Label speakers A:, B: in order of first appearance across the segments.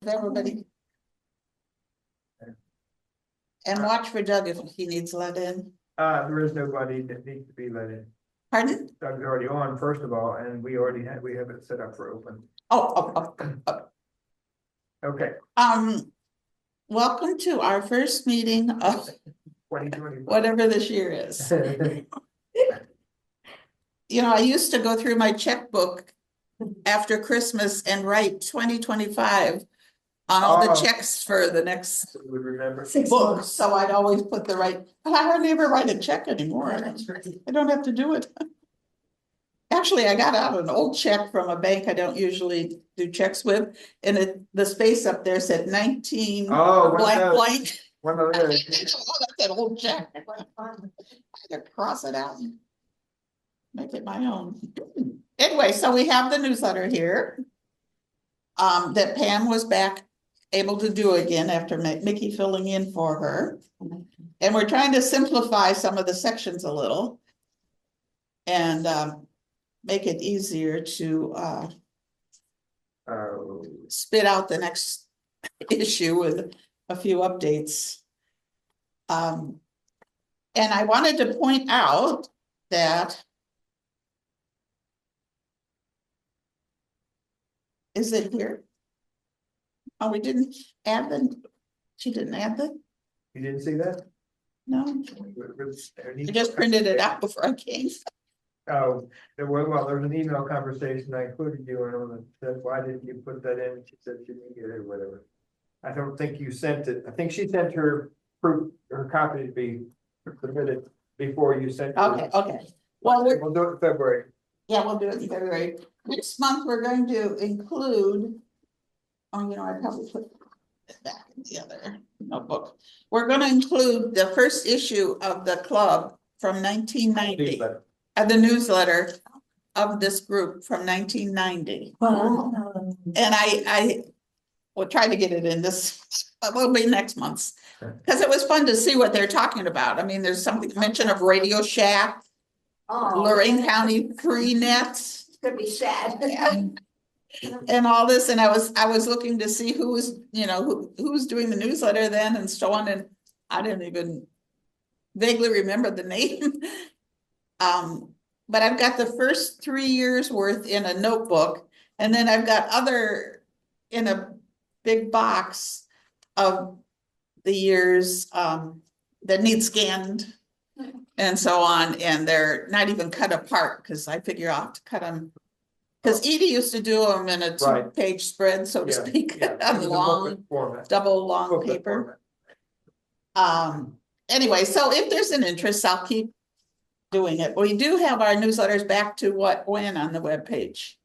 A: Everybody. And watch for Doug if he needs let in.
B: There is nobody that needs to be let in.
A: Pardon?
B: Doug's already on, first of all, and we have it set up for open.
A: Oh.
B: Okay,
A: Welcome to our first meeting of
B: 2020.
A: whatever this year is. You know, I used to go through my checkbook after Christmas and write 2025 on all the checks for the next
B: We remember.
A: book. So I'd always put the right, but I hardly ever write a check anymore. I don't have to do it. Actually, I got out an old check from a bank I don't usually do checks with, and the space up there said 19 blank.
B: One of those.
A: That's an old check. I had to cross it out and make it my own. Anyway, so we have the newsletter here. That Pam was back able to do again after Mickey filling in for her. And we're trying to simplify some of the sections a little. And make it easier to spit out the next issue with a few updates. And I wanted to point out that is it here? Oh, we didn't add she didn't add the?
B: You didn't see that?
A: No. I just printed it out before I came.
B: Oh, well, there was an email conversation I included you in on that. Why didn't you put that in? She said she didn't get it or whatever. I don't think you sent it. I think she sent her proof, her copy to be submitted before you sent it.
A: Okay. Well,
B: we'll do it in February.
A: Yeah, we'll do it in February. Next month, we're going to include, oh, you know, I probably put it back in the other notebook. We're going to include the first issue of the club from 1990. The newsletter of this group from 1990. And I will try to get it in this, will be next month's. Because it was fun to see what they're talking about. I mean, there's something mention of Radio Shack, Lorraine County Free Nets.
C: Could be sad.
A: And all this, and I was looking to see who was, you know, who was doing the newsletter then and so on, and I didn't even vaguely remember the name. But I've got the first 3 years worth in a notebook, and then I've got other in a big box of the years that need scanned and so on, and they're not even cut apart because I figure I'll have to cut them. Because Edie used to do them in a 2-page spread, so to speak, on long, double long paper. Anyway, so if there's an interest, I'll keep doing it. We do have our newsletters back to when on the webpage.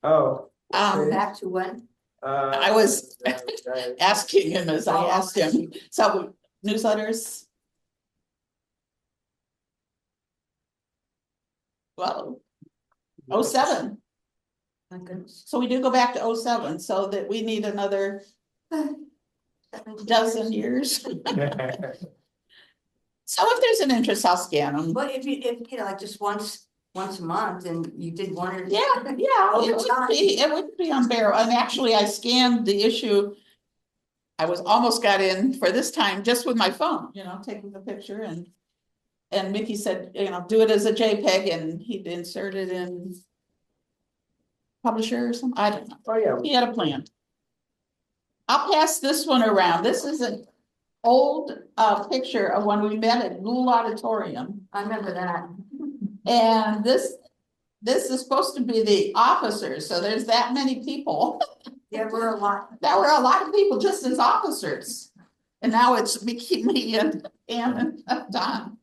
B: Oh.
C: Back to when?
A: I was asking him as I asked him. So newsletters. Well, 07.
C: My goodness.
A: So we do go back to 07, so that we need another dozen years. So if there's an interest, I'll scan them.
C: But if you know, like just once a month, and you did one or
A: it would be unbearable. And actually, I scanned the issue. I was almost got in for this time just with my phone, you know, taking the picture, and Mickey said, you know, do it as a JPEG, and he'd insert it in Publisher or something. I don't know.
B: Oh yeah,
A: he had a plan. I'll pass this one around. This is an old picture of when we met at Lul Auditorium.
C: I remember that.
A: And this is supposed to be the officers, so there's that many people.
C: There were a lot.
A: There were a lot of people just as officers, and now it's me and Pam and Don.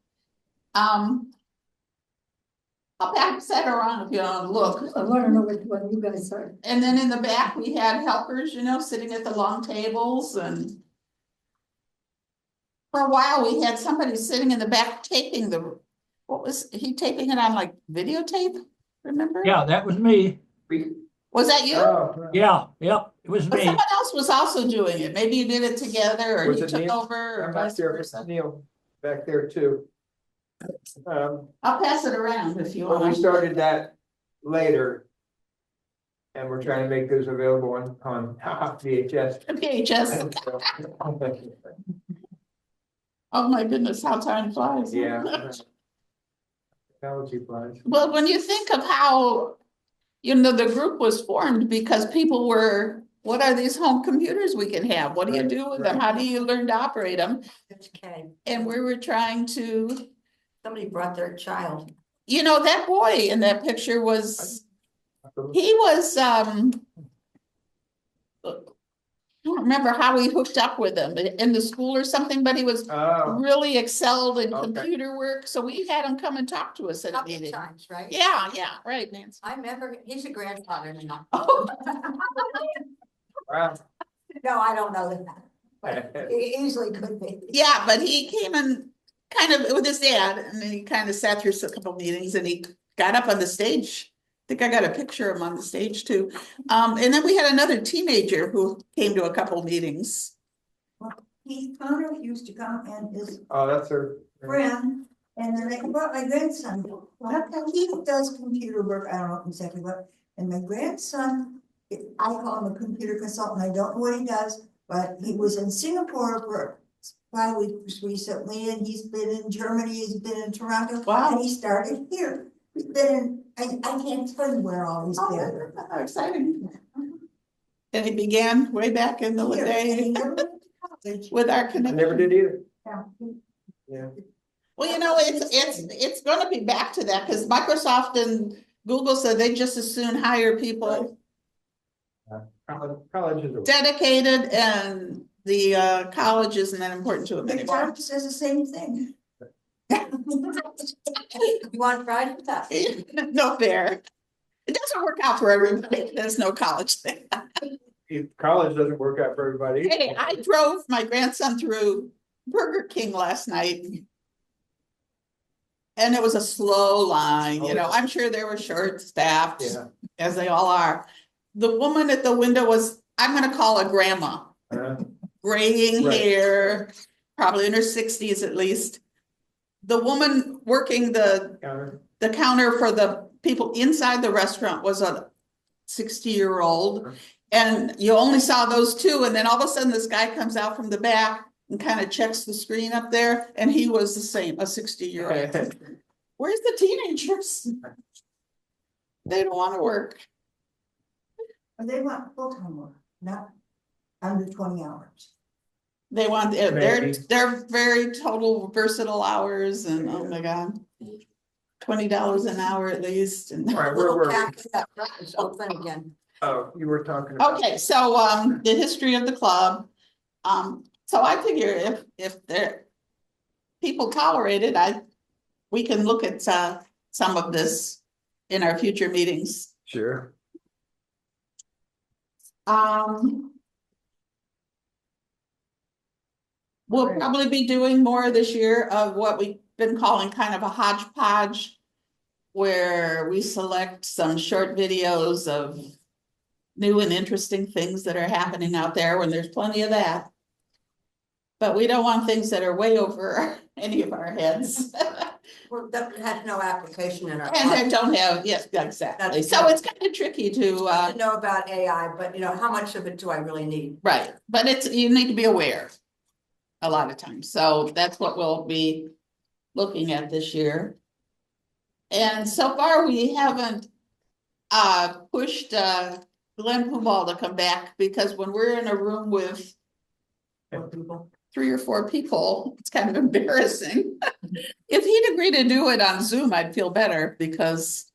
A: I'll pass that around if you want to look.
C: I want to know which one you guys are.
A: And then in the back we had helpers, you know, sitting at the long tables, and for a while we had somebody sitting in the back taping what was he taping it on, like videotape? Remember?
D: Yeah, that was me.
A: Was that you?
B: Oh,
D: Yeah, it was
A: But
D: me.
A: someone else was also doing it. Maybe you did it together, or
B: Was
A: you
B: it
A: took
B: Neil?
A: over, or vice versa.
B: Neil back there too.
A: I'll pass it around if you
B: Well, we
A: want.
B: started that later. And we're trying to make those available on VHS.
A: VHS. Oh my goodness, how time flies. huh?
B: Yeah. Technology flies.
A: Well, when you think of how, the group was formed because people were, what are these home computers we can have? What do you
B: Right,
A: do with them?
B: right.
A: How do you learn to operate them?
C: It's okay.
A: And we were trying to,
C: Somebody brought their child.
A: that boy in that picture was, he was, I don't remember how we hooked up with him in the school or something, but he was
B: Oh,
A: really excelled in
B: Okay.
A: computer work. So we had him come and talk to us at a
C: Couple
A: meeting.
C: times, right?
A: Yeah, right, Nancy.
C: I remember, he's a grandfather now.
A: Oh,
B: wow.
C: No, I don't know that, but he easily could be.
A: yeah, but he came in kind of with his dad and then he kind of sat through a couple meetings and he got up on the stage. I think I got a picture of him on the stage too. And then we had another teenager who came to a couple meetings.
E: He Connor used to come and his
B: Oh, that's her.
E: friend, and then they brought my grandson. He does computer work, I don't know exactly what, and my grandson, I call him a computer consultant, I don't know what he does, but he was in Singapore for 5 weeks recently, and he's been in Germany, he's been in Toronto.
A: Wow.
E: And he started here. He's been in, I can't tell you where all he's been.
A: How exciting. And he began way back in the
E: Here, and he
A: day
E: never went to college.
A: with our
B: I
A: connection.
B: never did either.
E: Yeah.
B: Yeah.
A: Well, it's gonna be back to that, because Microsoft and Google said they just as soon hire people
B: College is.
A: dedicated, and the college isn't that important to them anymore.
E: McDonald's says the same thing.
C: You want fried with that?
A: No fair. It doesn't work out for everybody. There's no college thing.
B: College doesn't work out for everybody.
A: Hey, I drove my grandson through Burger King last night. And it was a slow line, I'm sure they were short staffed,
B: Yeah.
A: as they all are. The woman at the window was, I'm gonna call her grandma, graying
B: Right.
A: hair, probably in her 60s at least. The woman working the counter for the people inside the restaurant was a 60-year-old. And you only saw those two, and then all of a sudden this guy comes out from the back and kind of checks the screen up there, and he was the same, a 60-year-old. Where's the teenagers? They don't want to work.
E: They want full-time work, not under 20 hours.
A: They want,
B: Maybe.
A: they're very total versatile hours, and oh my God. $20 an hour at least, and.
B: All right,
C: Little
B: we're,
C: pack that is open again.
B: oh, you were talking about.
A: Okay, so the history of the club. So I figure if there people tolerate it, we can look at some of this in our future meetings.
B: Sure.
A: We'll probably be doing more this year of what we've been calling kind of a hodgepodge, where we select some short videos of new and interesting things that are happening out there, when there's plenty of that. But we don't want things that are way over any of our heads.
C: Well, that had no application in our.
A: And
C: life.
A: they don't have, yes, exactly.
C: That's-
A: So it's kind of tricky to,
C: I know about AI, but how much of it do I really need?
A: right, but you need to be aware a lot of times. So that's what we'll be looking at this year. And so far, we haven't pushed Glenn Pooball to come back, because when we're in a room with
C: More people.
A: 3 or 4 people, it's kind of embarrassing. If he'd agree to do it on Zoom, I'd feel better, because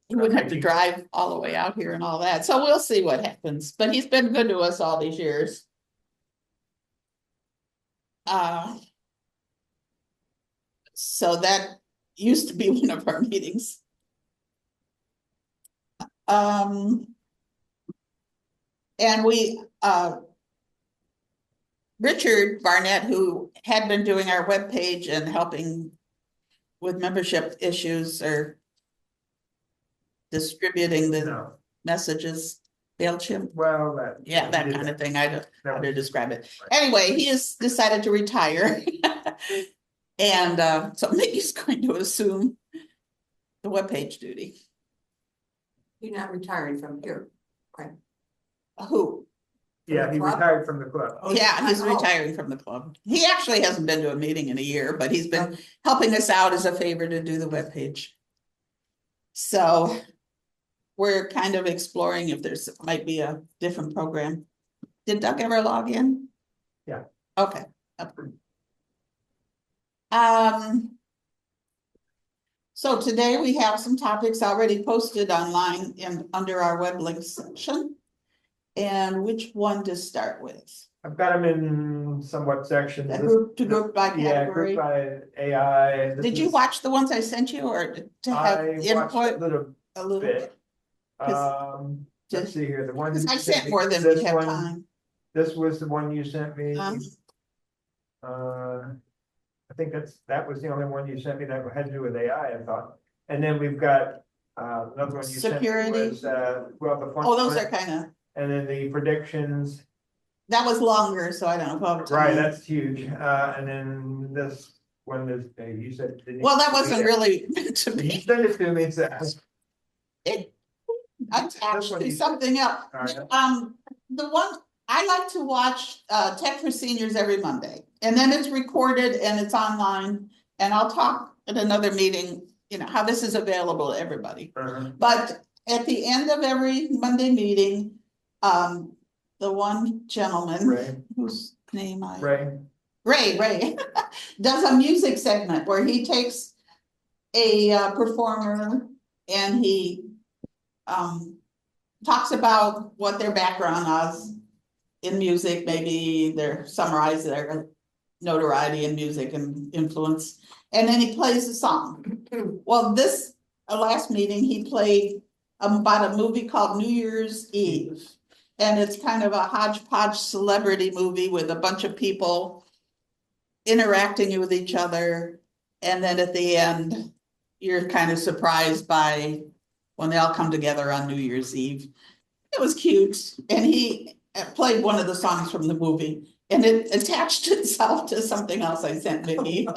A: he wouldn't have to drive all the way out here and all that. So we'll see what happens, but he's been good to us all these years. So that used to be one of our meetings. And we, Richard Barnett, who had been doing our webpage and helping with membership issues or distributing the
B: No.
A: messages, MailChimp,
B: Well, that.
A: yeah, that kind of thing, I don't know how to
B: was-
A: describe it. Anyway, he has decided to retire. And so Mickey's going to assume the webpage duty.
C: You're not retiring from here.
A: Who?
B: Yeah, he
C: Club?
B: retired from the club.
C: Oh,
A: Yeah, he's
C: oh.
A: retiring from the club. He actually hasn't been to a meeting in a year, but he's been helping us out as a favor to do the webpage. So we're kind of exploring if there's, might be a different program. Did Doug ever log in?
B: Yeah.
A: Okay. Um. So today we have some topics already posted online and under our web links section. And which one to start with?
B: I've got them in somewhat sections.
A: A group to group by
B: Yeah,
A: category?
B: group by AI. This
A: Did you
B: is-
A: watch the ones I sent you or to have
B: I watched
A: input
B: a
A: a little
B: bit.
A: bit? 'Cause-
B: Let's see here, the one.
A: Cause
B: you
A: I sent
B: me,
A: more than
B: this
A: we have
B: one-
A: time.
B: This was the one you sent me.
A: Um,
B: I think that was the only one you sent me that had to do with AI, I thought. And then we've got, another one you sent me
A: Security.
B: was, well, the.
A: Oh, those
B: one,
A: are kind of,
B: And then the predictions,
A: that was longer, so I don't know. about
B: right,
A: time.
B: that's huge. And then this one is, you said. didn't
A: Well,
B: you-
A: that wasn't really meant to
B: You
A: be.
B: sent it to me, so.
A: It attached
B: one
A: to
B: you-
A: something else.
B: Alright.
A: The one, I like to watch Tech for Seniors every Monday. And then it's recorded and it's online. And I'll talk at another meeting, you know, how this is available to everybody. But at the end of every Monday meeting, the one gentleman
B: Ray.
A: whose name I.
B: Ray,
A: Ray does a music segment where he takes a performer and he talks about what their background is in music, maybe they summarize their notoriety in music and influence, and then he plays a song. Well, this last meeting, he played about a movie called New Year's Eve. And it's kind of a hodgepodge celebrity movie with a bunch of people interacting with each other. And then at the end, you're kind of surprised by when they all come together on New Year's Eve. It was cute. And he played one of the songs from the movie and it attached itself to something else I sent Vicky.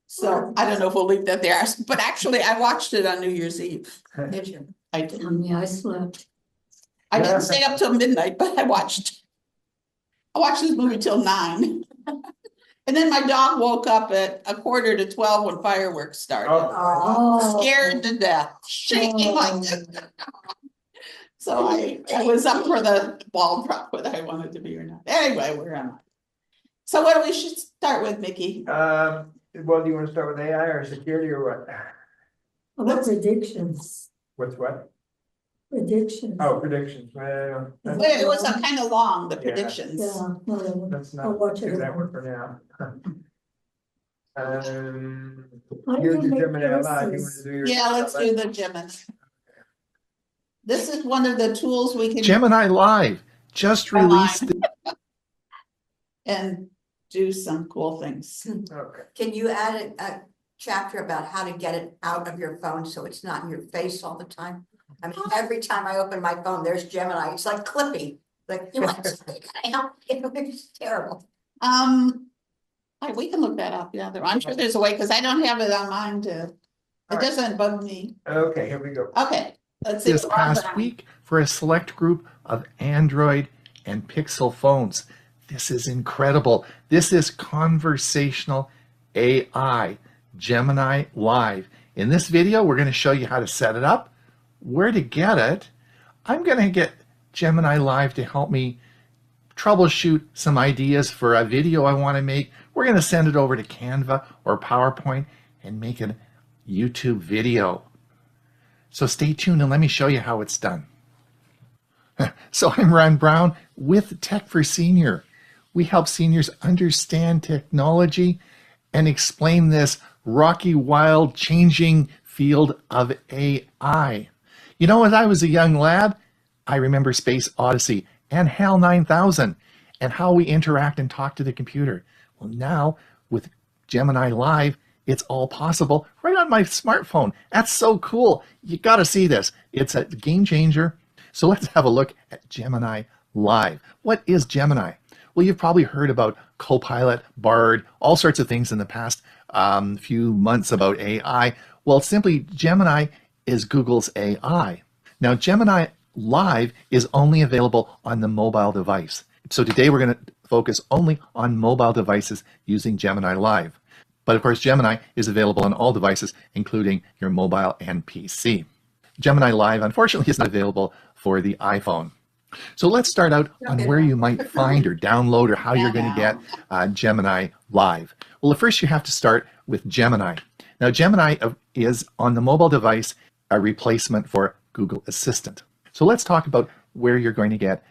A: So I don't know if we'll leave that there, but actually I watched it on New Year's Eve.
C: Did you?
A: I did.
F: Yeah, I slept.
A: I didn't stay up till midnight, but I watched this movie till 9. And then my dog woke up at 11:45 when fireworks started.
C: Oh,
A: Scared to death, shaking like this. So I was up for the ball drop, whether I wanted to be or not. Anyway, we're on. So what do we should start with, Mickey?
B: well, do you want to start with AI or security or what?
F: What predictions?
B: What's what?
F: Predictions.
B: Oh, predictions, well.
A: It was a kind of long, the
B: Yeah.
A: predictions.
F: Yeah, whatever.
B: Let's
F: I'll
B: not
F: watch
B: do
F: it.
B: that one for now.
F: How do
B: Here's
F: you
B: your
F: make
B: Gemini Live. You want
F: choices?
B: to do your?
A: Yeah, let's do the Gemini. This is one of the tools we can.
G: Gemini Live just released.
A: And do some cool things.
B: Okay.
C: can you add a chapter about how to get it out of your phone so it's not in your face all the time? I mean, every time I open my phone, there's Gemini. It's like Clippy. Like, you want to help? It's terrible.
A: We can look that up, yeah, I'm sure there's a way, because I don't have it on mine to, it
B: Alright.
A: doesn't bug me.
B: Okay, here we go.
A: Okay, let's see.
G: This past week for a select group of Android and Pixel phones. This is incredible. This is conversational AI, Gemini Live. In this video, we're going to show you how to set it up, where to get it. I'm going to get Gemini Live to help me troubleshoot some ideas for a video I want to make. We're going to send it over to Canva or PowerPoint and make a YouTube video. So stay tuned and let me show you how it's done. So I'm Ron Brown with Tech for Senior. We help seniors understand technology and explain this rocky, wild, changing field of AI. You know, as I was a young lad, I remember Space Odyssey and HAL 9000 and how we interact and talk to the computer. Well, now with Gemini Live, it's all possible right on my smartphone. That's so cool. You got to see this. It's a game changer. So let's have a look at Gemini Live. What is Gemini? Well, you've probably heard about Copilot, Bard, all sorts of things in the past few months about AI. Well, simply Gemini is Google's AI. Now, Gemini Live is only available on the mobile device. So today we're going to focus only on mobile devices using Gemini Live. But of course, Gemini is available on all devices, including your mobile and PC. Gemini Live, unfortunately, is not available for the iPhone. So let's start out on where you might find or download or how you're going to get Gemini Live. Well, first you have to start with Gemini. Now, Gemini is on the mobile device a replacement for Google Assistant. So let's talk about where you're going to get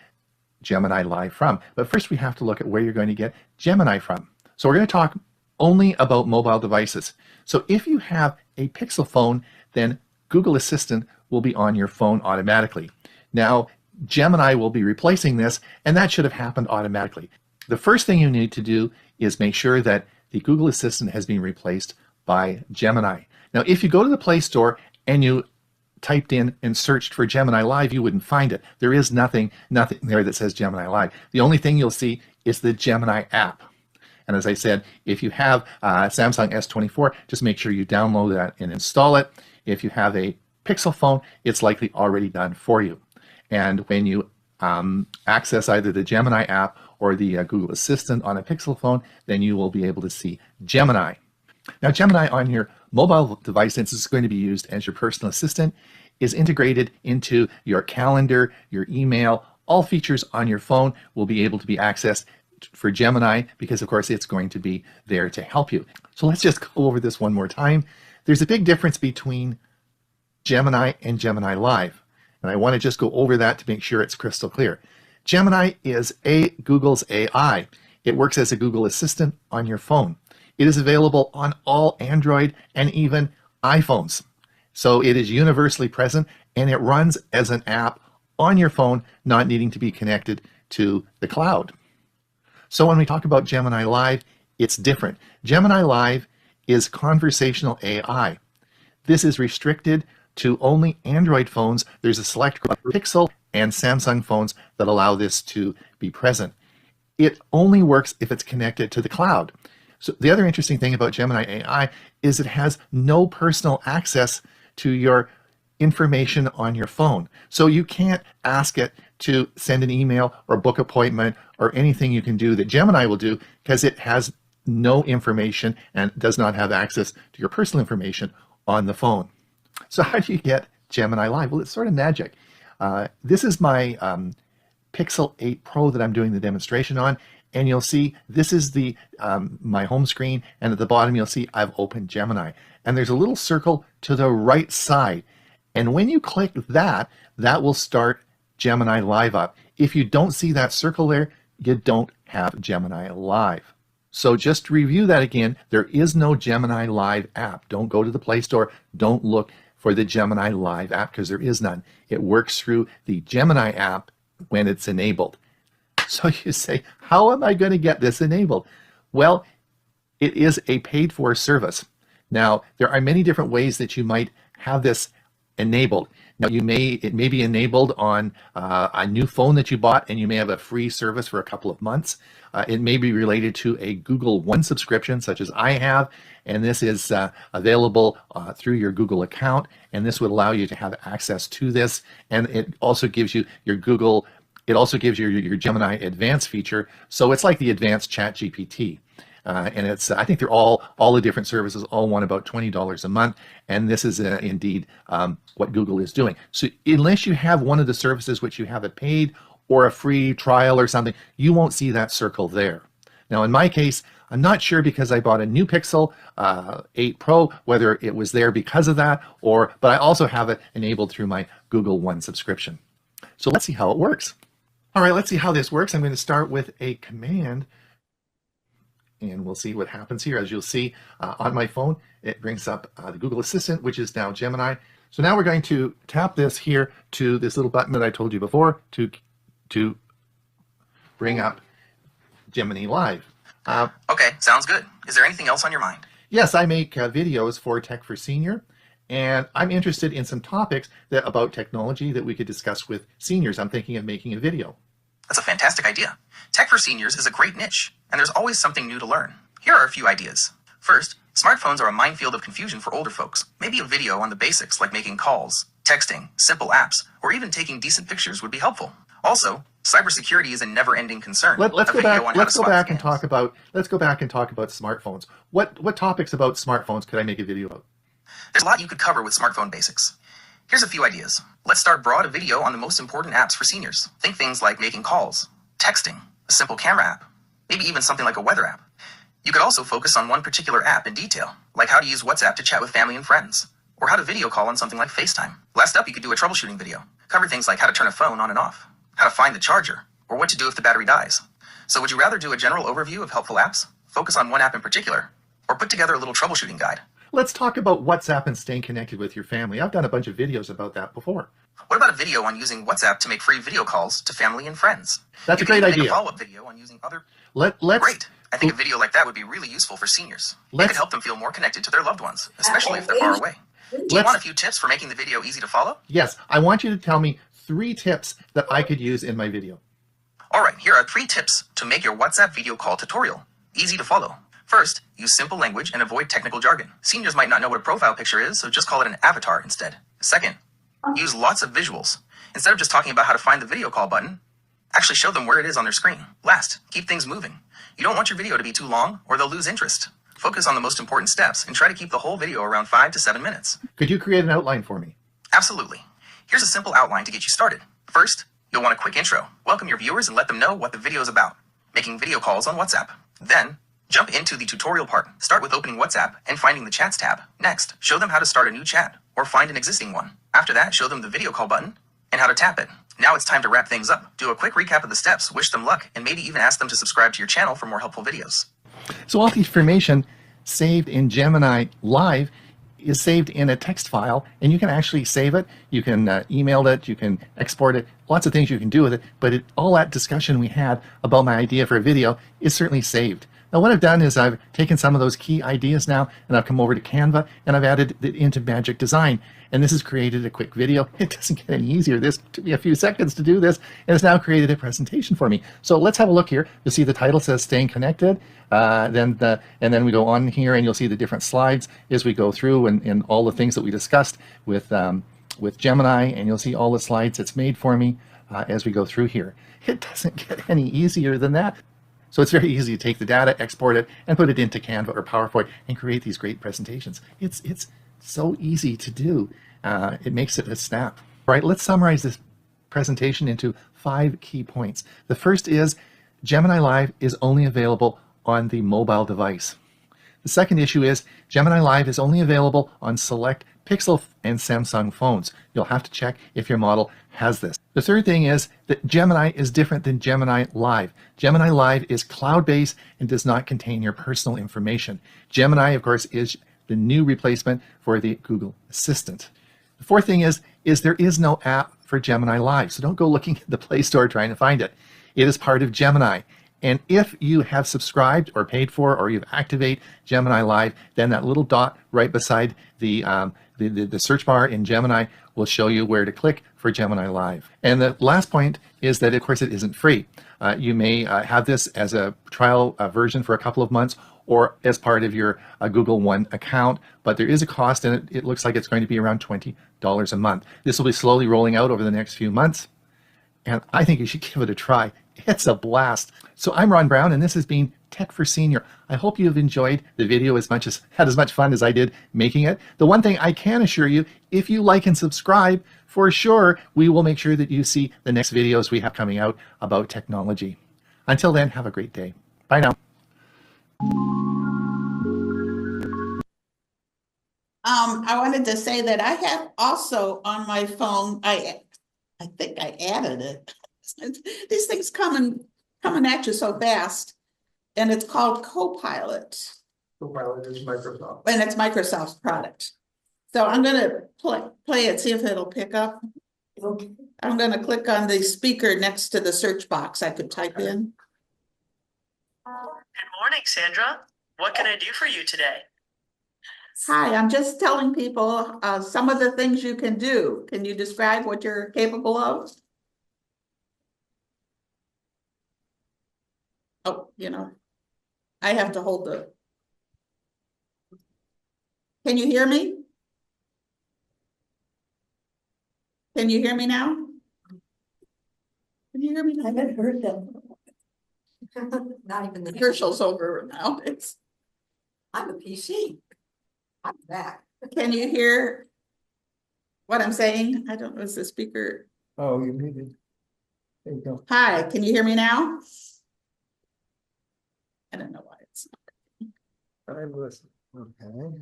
G: Gemini Live from. But first we have to look at where you're going to get Gemini from. So we're going to talk only about mobile devices. So if you have a Pixel phone, then Google Assistant will be on your phone automatically. Now, Gemini will be replacing this, and that should have happened automatically. The first thing you need to do is make sure that the Google Assistant has been replaced by Gemini. Now, if you go to the Play Store and you typed in and searched for Gemini Live, you wouldn't find it. There is nothing there that says Gemini Live. The only thing you'll see is the Gemini app. And as I said, if you have Samsung S24, just make sure you download that and install it. If you have a Pixel phone, it's likely already done for you. And when you access either the Gemini app or the Google Assistant on a Pixel phone, then you will be able to see Gemini. Now, Gemini on your mobile device, since it's going to be used as your personal assistant, is integrated into your calendar, your email. All features on your phone will be able to be accessed for Gemini because, of course, it's going to be there to help you. So let's just go over this one more time. There's a big difference between Gemini and Gemini Live. And I want to just go over that to make sure it's crystal clear. Gemini is Google's AI. It works as a Google Assistant on your phone. It is available on all Android and even iPhones. So it is universally present, and it runs as an app on your phone, not needing to be connected to the cloud. So when we talk about Gemini Live, it's different. Gemini Live is conversational AI. This is restricted to only Android phones. There's a select group of Pixel and Samsung phones that allow this to be present. It only works if it's connected to the cloud. So the other interesting thing about Gemini AI is it has no personal access to your information on your phone. So you can't ask it to send an email or book an appointment or anything you can do that Gemini will do because it has no information and does not have access to your personal information on the phone. So how do you get Gemini Live? Well, it's sort of magic. This is my Pixel 8 Pro that I'm doing the demonstration on, and you'll see this is the my home screen, and at the bottom you'll see I've opened Gemini. And there's a little circle to the right side. And when you click that, that will start Gemini Live up. If you don't see that circle there, you don't have Gemini Live. So just to review that again, there is no Gemini Live app. Don't go to the Play Store. Don't look for the Gemini Live app because there is none. It works through the Gemini app when it's enabled. So you say, how am I going to get this enabled? Well, it is a paid for service. Now, there are many different ways that you might have this enabled. Now, it may be enabled on a new phone that you bought, and you may have a free service for a couple of months. It may be related to a Google One subscription, such as I have, and this is available through your Google account, and this would allow you to have access to this. And it also gives you your Google. It also gives you your Gemini Advanced feature, so it's like the Advanced Chat GPT. And it's, I think they're all the different services all want about $20 a month. And this is indeed what Google is doing. So unless you have one of the services which you have it paid or a free trial or something, you won't see that circle there. Now, in my case, I'm not sure because I bought a new Pixel 8 Pro, whether it was there because of that, but I also have it enabled through my Google One subscription. So let's see how it works. All right, let's see how this works. I'm going to start with a command. And we'll see what happens here. As you'll see on my phone, it brings up the Google Assistant, which is now Gemini. So now we're going to tap this here to this little button that I told you before to bring up Gemini Live.
H: Okay, sounds good. Is there anything else on your mind?
G: Yes, I make videos for Tech for Senior, and I'm interested in some topics about technology that we could discuss with seniors. I'm thinking of making a video.
H: That's a fantastic idea. Tech for seniors is a great niche, and there's always something new to learn. Here are a few ideas. First, smartphones are a minefield of confusion for older folks. Maybe a video on the basics like making calls, Texting, simple apps, or even taking decent pictures would be helpful. Also, cybersecurity is a never-ending concern.
G: Let's
H: A
G: go
H: video
G: back.
H: on how
G: Let's
H: to
G: go
H: spot
G: back and
H: scams.
G: talk about. Let's go back and talk about smartphones. What topics about smartphones could I make a video about?
H: There's a lot you could cover with smartphone basics. Here's a few ideas. Let's start broad a video on the most important apps for seniors. Think things like making calls, texting, a simple camera app, maybe even something like a weather app. You could also focus on one particular app in detail, like how to use WhatsApp to chat with family and friends, or how to video call on something like FaceTime. Last up, you could do a troubleshooting video. Cover things like how to turn a phone on and off, how to find the charger, or what to do if the battery dies. So would you rather do a general overview of helpful apps, focus on one app in particular, or put together a little troubleshooting guide?
G: Let's talk about WhatsApp and staying connected with your family. I've done a bunch of videos about that before.
H: What about a video on using WhatsApp to make free video calls to family and friends?
G: That's
H: You
G: a
H: can
G: great
H: even make
G: idea.
H: a follow-up video on using other.
G: Let's
H: Great. I think a video like that would be really useful for seniors. It
G: Let's-
H: could help them feel more connected to their loved ones, especially if they're far away. Do you
G: Let's-
H: want a few tips for making the video easy to follow?
G: Yes, I want you to tell me 3 tips that I could use in my video.
H: All right, here are 3 tips to make your WhatsApp video call tutorial easy to follow. First, use simple language and avoid technical jargon. Seniors might not know what a profile picture is, so just call it an avatar instead. Second, use lots of visuals. Instead of just talking about how to find the video call button, actually show them where it is on their screen. Last, keep things moving. You don't want your video to be too long or they'll lose interest. Focus on the most important steps and try to keep the whole video around 5 to 7 minutes.
G: Could you create an outline for me?
H: Absolutely. Here's a simple outline to get you started. First, you'll want a quick intro. Welcome your viewers and let them know what the video is about. Making video calls on WhatsApp. Then, jump into the tutorial part. Start with opening WhatsApp and finding the Chats tab. Next, show them how to start a new chat or find an existing one. After that, show them the video call button and how to tap it. Now it's time to wrap things up. Do a quick recap of the steps, wish them luck, and maybe even ask them to subscribe to your channel for more helpful videos.
G: So all the information saved in Gemini Live is saved in a text file, and you can actually save it. You can email it, you can export it, lots of things you can do with it, but all that discussion we had about my idea for a video is certainly saved. Now what I've done is I've taken some of those key ideas now, and I've come over to Canva, and I've added it into Magic Design, and this has created a quick video. It doesn't get any easier. This took me a few seconds to do this, and it's now created a presentation for me. So let's have a look here. You'll see the title says Staying Connected, and then we go on here, and you'll see the different slides as we go through, and all the things that we discussed with Gemini, and you'll see all the slides it's made for me as we go through here. It doesn't get any easier than that. So it's very easy to take the data, export it, and put it into Canva or PowerPoint and create these great presentations. It's so easy to do. It makes it a snap. All right, let's summarize this presentation into 5 key points. The first is Gemini Live is only available on the mobile device. The second issue is Gemini Live is only available on select Pixel and Samsung phones. You'll have to check if your model has this. The third thing is that Gemini is different than Gemini Live. Gemini Live is cloud-based and does not contain your personal information. Gemini, of course, is the new replacement for the Google Assistant. The fourth thing is there is no app for Gemini Live, so don't go looking at the Play Store trying to find it. It is part of Gemini. And if you have subscribed or paid for or you've activated Gemini Live, then that little dot right beside the search bar in Gemini will show you where to click for Gemini Live. And the last point is that, of course, it isn't free. You may have this as a trial version for a couple of months or as part of your Google One account, but there is a cost, and it looks like it's going to be around $20 a month. This will be slowly rolling out over the next few months, and I think you should give it a try. It's a blast. So I'm Ron Brown, and this has been Tech for Senior. I hope you've enjoyed the video had as much fun as I did making it. The one thing I can assure you, if you like and subscribe, for sure, we will make sure that you see the next videos we have coming out about technology. Until then, have a great day. Bye now.
A: I wanted to say that I have also on my phone, I think I added it. These things coming at you so fast, and it's called Copilot,
B: Copilot is Microsoft.
A: and it's Microsoft's product. So I'm gonna play it, see if it'll pick up.
F: Okay.
A: I'm gonna click on the speaker next to the search box I could type in.
I: Good morning, Sandra. What can I do for you today?
A: Hi, I'm just telling people some of the things you can do. Can you describe what you're capable of? Oh, I have to hold the. Can you hear me? Can you hear me now? Can you hear me
F: I
A: now?
F: haven't heard them.
C: Not even the
A: Commercial's over now.
C: I'm a PC. I'm back.
A: Can you hear what I'm saying? I don't know, is the speaker?
B: Oh, you muted. There you go.
A: Hi, can you hear me now? I don't know why it's not.
B: I'm listening. Okay.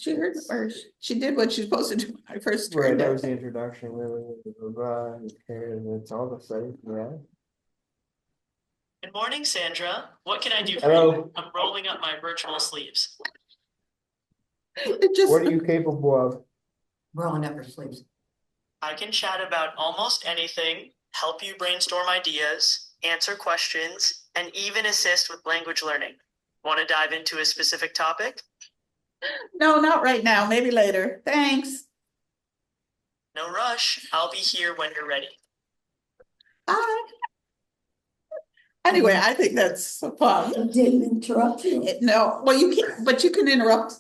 A: She heard, or she did what she's supposed to do when I first
B: Right,
A: turned
B: that was the
A: it.
B: introduction, really. Okay, and it's all the same, yeah.
I: Good morning, Sandra. What can I do for
B: Hello.
I: you? I'm rolling up my virtual sleeves.
A: It just,
B: What are you capable of?
C: Rolling up her sleeves.
I: I can chat about almost anything, help you brainstorm ideas, answer questions, and even assist with language learning. Want to dive into a specific topic?
A: no, not right now, maybe later. Thanks.
I: No rush. I'll be here when you're ready.
A: Bye. Anyway, I think that's so fun.
F: I didn't interrupt you.
A: No, well, you can, but you can interrupt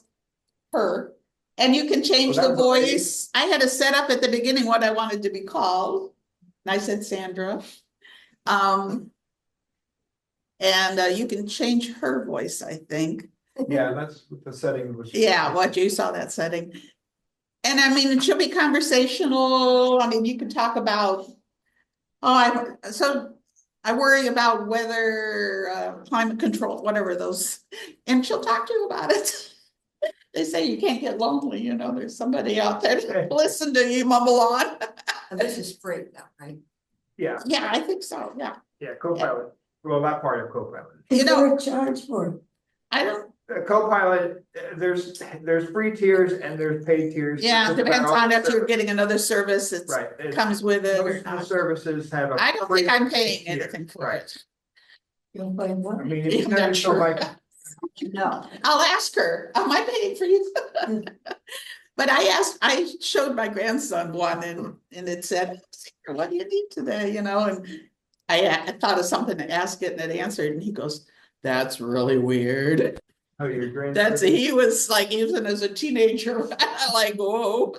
A: her. And you can change
B: Well,
A: the
B: that was okay.
A: voice. I had to set up at the beginning what I wanted to be called. And I said Sandra. And you can change her voice, I think.
B: Yeah, that's what the setting was.
A: Yeah, what you saw that setting. And I mean, it should be conversational. I mean, you can talk about, I worry about weather, climate control, whatever those, and she'll talk to you about it. They say you can't get lonely, you know, there's somebody out there to listen to you mumble on.
C: And this is free though, right?
B: Yeah,
A: Yeah, I think so, yeah.
B: yeah, Copilot. Well, that part of Copilot.
A: You
F: Is
A: know-
F: there a charge for?
A: I don't,
B: Copilot, there's free tiers and there's paid tiers.
A: yeah, it depends on if you're getting another service, it
B: Right. it-
A: comes with it or
B: Most of the
A: not.
B: services have a.
A: I don't
B: free
A: think I'm paying
B: tier.
A: anything for
B: Right.
A: it.
F: You'll find
B: I
F: one.
B: mean, if
A: I'm
B: you
A: not
B: never
A: sure.
B: like,
C: No.
A: I'll ask her, am I paying for you? But I showed my grandson one and it said, what do you need today, you know, and I thought of something to ask it and it answered and he goes, that's really weird.
B: oh, your grandson.
A: He was like even as a teenager, like, whoa.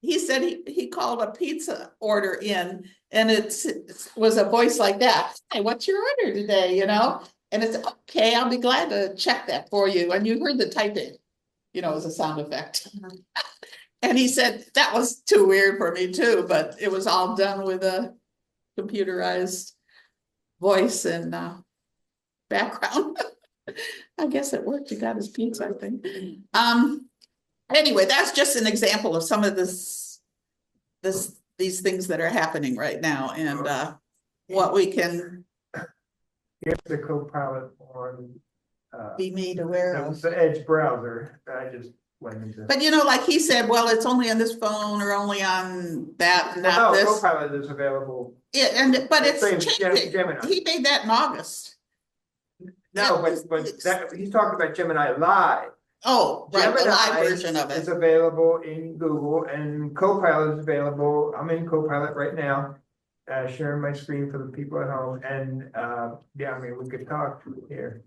A: He said he called a pizza order in and it was a voice like that. Hey, what's your order today, you know? And it's okay, I'll be glad to check that for you. And you heard the typing, you know, as a sound effect. And he said that was too weird for me too, but it was all done with a computerized voice and background. I guess it worked. He got his pizza, I think. Anyway, that's just an example of some of these things that are happening right now and what we can
B: Get the Copilot on.
A: be made aware of.
B: The Edge browser. I just went into.
A: But you know, like he said, well, it's only on this phone or only on that,
B: Well,
A: not
B: no,
A: this.
B: Copilot is available.
A: Yeah, but it's
B: Same,
A: changing.
B: Gemini.
A: He made that in August.
B: No, but that, he's talking about Gemini Live.
A: Oh, right, the live
B: Gemini
A: version of
B: is
A: it.
B: available in Google and Copilot is available. I'm in Copilot right now. Sharing my screen for the people at home and yeah, I mean, we could talk here.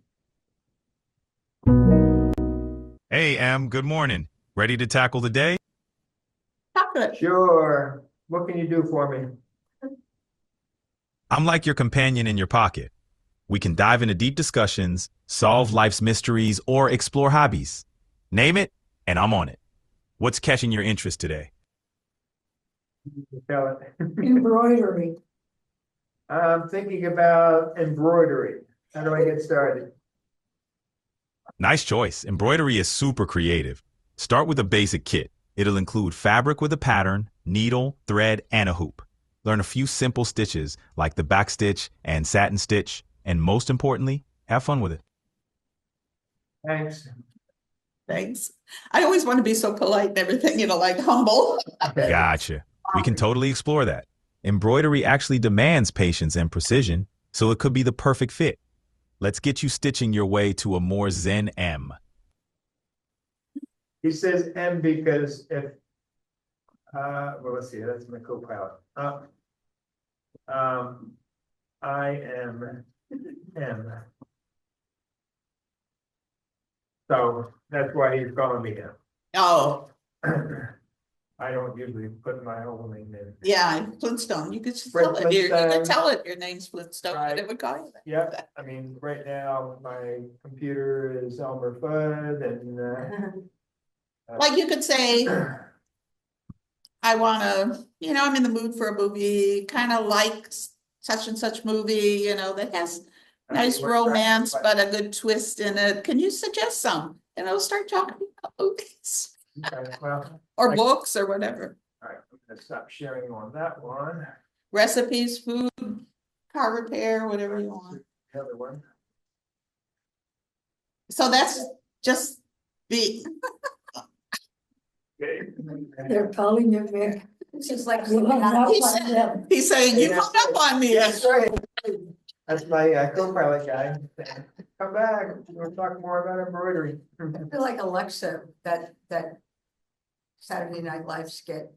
J: Hey, Em, good morning. Ready to tackle the day?
A: Talk to it.
B: Sure. What can you do for me?
J: I'm like your companion in your pocket. We can dive into deep discussions, solve life's mysteries, or explore hobbies. Name it, and I'm on it. What's catching your interest today?
B: Tell it.
F: Embroidery.
B: I'm thinking about embroidery. How do I get started?
J: Nice choice. Embroidery is super creative. Start with a basic kit. It'll include fabric with a pattern, needle, thread, and a hoop. Learn a few simple stitches like the back stitch and satin stitch, and most importantly, have fun with it.
B: Thanks.
A: Thanks. I always want to be so polite and everything, you know, like humble.
J: Gotcha. We can totally explore that. Embroidery actually demands patience and precision, so it could be the perfect fit. Let's get you stitching your way to a more zen M.
B: He says M because if, well, let's see, that's my Copilot. I am M. So that's why he's calling me M.
A: Oh,
B: I don't usually put my whole name in.
A: Yeah, Flintstone, you could just
B: Fred
A: tell it, you
B: Flintstone.
A: could tell it your name's Flintstone,
B: Right.
A: and it would call you that.
B: Yeah, I mean, right now, my computer is Elmer Fudd and,
A: Like you could say, I wanna, I'm in the mood for a movie, kind of like such and such movie, that has nice romance, but a good twist in it. Can you suggest some? And I'll start talking about movies
B: okay, well,
A: or books or whatever.
B: all right, I'm gonna stop sharing on that one.
A: Recipes, food, car repair, whatever you want.
B: The other one.
A: So that's just the,
B: Okay.
F: They're calling you back.
C: It's just like.
F: You hung up
A: He
F: on
A: said-
F: them.
A: he's saying, you
B: Yeah.
A: hung up on me.
B: That's right. That's my co-pilot guy. Come back, we'll talk more about embroidery.
C: I feel like Alexa, that Saturday Night Live skit.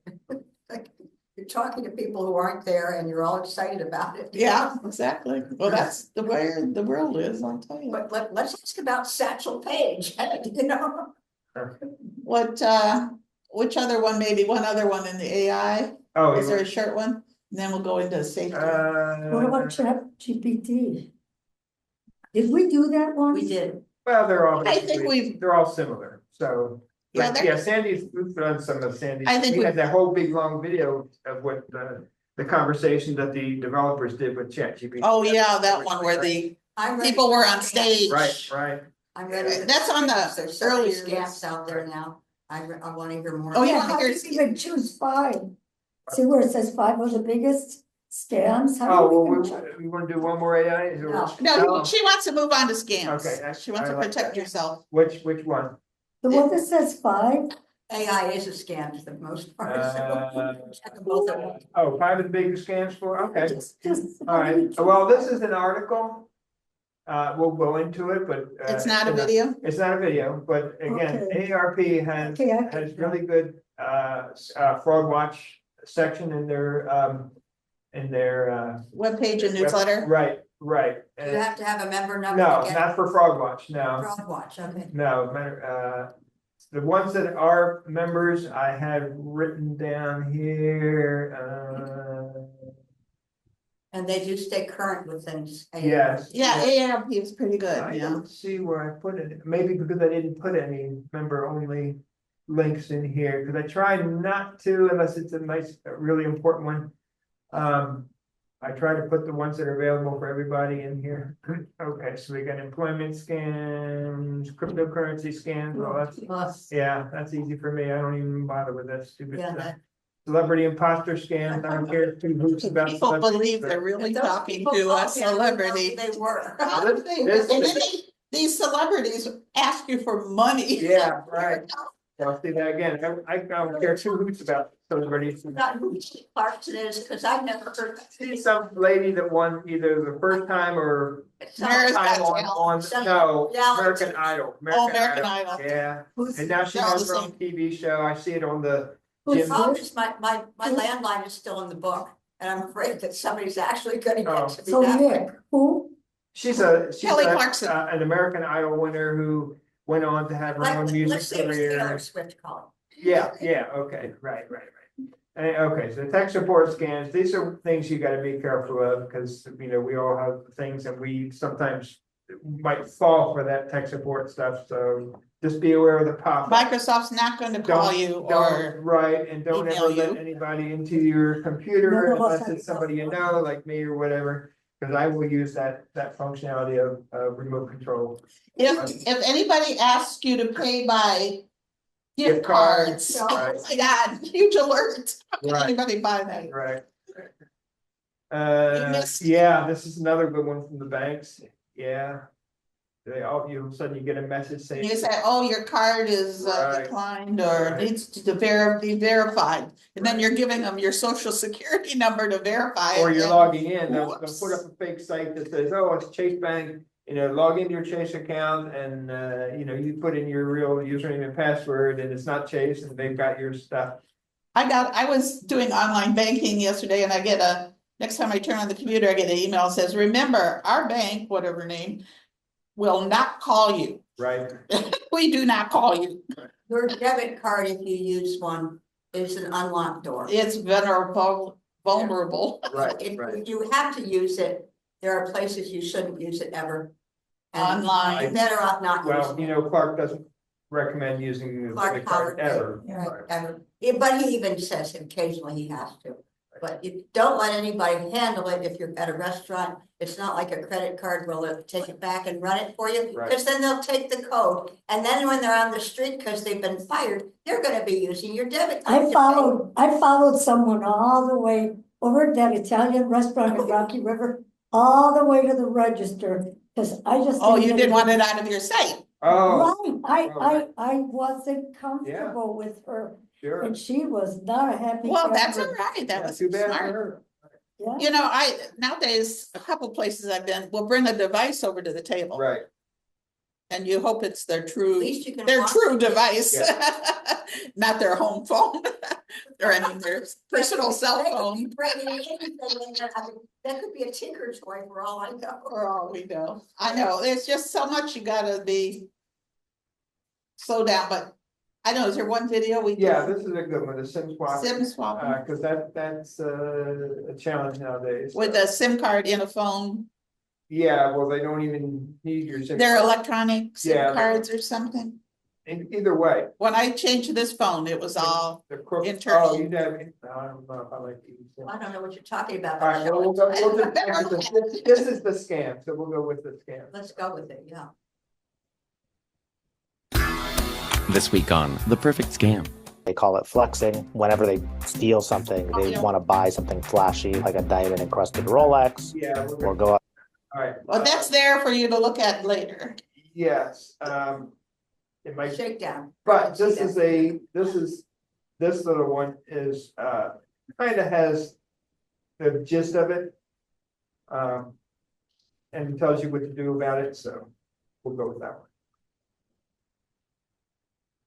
C: Like, you're talking to people who aren't there and you're all excited about it.
A: Yeah, exactly. Well, that's the way the world is, I'll tell you.
C: But let's ask about Satchel Paige,
A: What, which other one, maybe one other one in the AI?
B: Oh,
A: Is there a short one? And then we'll go into safety.
F: What about ChatGPT? Did we do that one?
C: We did.
B: well, they're all,
A: I think
B: basically- they're all similar, so.
A: Yeah,
B: But
A: they're-
B: yeah, Sandy's, we've done some of Sandy's,
A: I think
B: we
A: we-
B: had that whole big long video of what the conversation that the developers did with ChatGPT.
A: Oh, yeah, that one where the
C: I'm ready
A: people
C: for
A: were on
C: scams.
A: stage.
B: Right.
C: I'm ready.
A: That's on the
C: There's so many
A: earlier
C: scams
A: list.
C: out there now. I want to hear more.
A: Oh, yeah.
F: Yeah, how do you even choose 5? See where it says 5 are the biggest scams? How
B: Oh,
F: do you
B: well,
F: even
B: we wanna do one more AI? Is it-
C: No.
A: No, she wants to move on to scams.
B: Okay, that's-
A: She wants
B: I
A: to
B: like
A: protect
B: that.
A: herself.
B: Which one?
F: The one that says 5?
C: AI is a scam for the most part. so check them both out.
B: Oh, 5 of the biggest scams for, okay.
F: Just.
B: All right, well, this is an article. We'll go into it, but.
A: It's not a video?
B: It's not a video, but again,
F: Okay.
B: AARP has,
F: Okay, I
B: has
F: get
B: really good, fraud watch section in their,
A: Webpage and newsletter?
B: Right.
C: Do you have to have a member number
B: No,
C: to get
B: not for fraud watch, no.
C: Fraud Watch? Okay.
B: No, the ones that are members, I have written down here,
C: And they do stay current with things.
B: yes.
A: Yeah, AARP is pretty good,
B: I
A: yeah.
B: don't see where I put it, maybe because I didn't put any member only links in here, because I try not to unless it's a nice, really important one. I try to put the ones that are available for everybody in here. Okay, so we got employment scams, cryptocurrency scams, well, that's, yeah, that's easy for me, I don't even bother with that stupid
C: Yeah,
B: stuff.
C: that-
B: Celebrity imposter scams, I don't care two hoops about.
A: People
B: celebrities,
A: believe
B: but-
A: they're really
C: Those
A: talking
C: people
A: to a
C: thought they were
A: celebrity.
C: They were.
A: How do they- And then these celebrities ask you for money.
B: Yeah, right. I'll see that again, I don't care two hoots about celebrities.
C: Not who Clarkson is, because I've never heard.
B: See some lady that won either the first time or
A: America's
B: time
A: Got
B: on, no,
C: Yeah.
B: American Idol.
A: Oh, American Idol.
B: Yeah,
F: Who's,
B: and now she
A: They're all
B: has her
A: the
B: own TV show, I see it on the,
F: who's
B: Jim-
C: Problem
F: this?
C: is my landline is still in the book, and I'm afraid that somebody's actually gonna
B: Oh.
C: get to me
F: So
C: that way.
F: Nick, who?
B: she's
A: Kelly Clarkson.
B: An American Idol winner who went on to have her own
C: Like,
B: music
C: let's say it was Taylor
B: career.
C: Swift calling.
B: Yeah, okay, right. Okay, so tech support scans, these are things you gotta be careful of, because, we all have things and we sometimes might fall for that tech support stuff, so just be aware of the pop.
A: Microsoft's not going to call you or,
B: Right, and don't
A: email
B: ever let
A: you.
B: anybody into your computer
F: None of us
B: unless
F: have
B: it's somebody you know, like me or whatever. Cause I will use that functionality of remote control.
A: if anybody asks you to pay by gift
B: Gift cards,
A: cards,
B: right.
A: oh my God, huge alert. How can
B: Right.
A: anybody buy that?
B: Right.
A: missed-
B: Yeah, this is another good one from the banks, yeah. They all, you, all of a sudden you get a message saying.
A: You say, oh, your card is
B: Right.
A: declined or
B: Right.
A: needs to be verified. And then you're giving them your social security number to verify.
B: Or
A: it,
B: you're
A: and-
B: logging in, they'll
A: Whoops.
B: put up a fake site that says, oh, it's Chase Bank. Log into your Chase account and, you put in your real username and password and it's not Chase and they've got your stuff.
A: I was doing online banking yesterday and I get next time I turn on the computer, I get an email that says, remember, our bank, whatever name, will not call you.
B: Right,
A: We do not call you.
C: Your debit card, if you use one, is an unlocked door.
A: It's vulnerable.
B: right,
C: If
B: right.
C: you have to use it, there are places you shouldn't use it ever. And
A: Online.
C: you're better off not
B: Well,
C: using
B: you
C: it.
B: know, Clark doesn't recommend using the
C: Clark
B: card
C: Howard,
B: ever.
E: Yeah.
B: Right.
C: Ever. Yeah, but he even says occasionally he has to. But you don't let anybody handle it if you're at a restaurant. It's not like a credit card where they'll take it back and run it for you.
B: Right.
C: Because then they'll take the code. And then when they're on the street, because they've been fired, they're gonna be using your debit card.
F: I followed someone all the way over at that Italian restaurant in Rocky River, all the way to the register, because I just.
A: Oh, you didn't want it out of your sight.
B: Oh,
F: Right,
B: right.
F: I wasn't comfortable with her,
B: sure.
F: and she was not a happy.
A: Well, that's all
F: camper.
A: right. That
B: Not
A: was
B: too bad for
A: smart.
B: her.
F: Yeah.
A: You know, nowadays, a couple places I've been, will bring a device over to the table.
B: Right,
A: And you hope it's their
C: At
A: true,
C: least you can.
A: their
C: watch
A: true
C: it.
A: device, not their home phone. Or I mean, their personal cell phone,
C: That could be a tinker toy for all I know.
A: for all we know. I know, there's just so much you gotta be slow down, but I know, is there one video we?
B: yeah, this is a good one, the SIM swap.
A: SIM swap
B: Cause that's a challenge nowadays.
A: with a SIM card in a phone,
B: Yeah, well, they don't even need your SIM.
A: they're
B: card.
A: electronic SIM
B: Yeah.
A: cards or something.
B: Either way.
A: When I changed this phone, it was all,
B: The crook,
A: internal.
B: oh, you have, I don't know if I like to use them.
C: I don't know what you're talking about.
B: All right, well, we'll go, this is the scam, so we'll go with the scam.
C: Let's go with it, yeah.
K: This week on The Perfect Scam.
L: They call it flexing. Whenever they steal something, they want to buy something flashy, like a diamond encrusted Rolex,
B: Yeah.
L: or go up.
B: All right.
A: well, that's there for you to look at later.
B: Yes, it might,
C: Shakedown.
B: but this little one is, kind of has the gist of it. And tells you what to do about it, so we'll go with that one.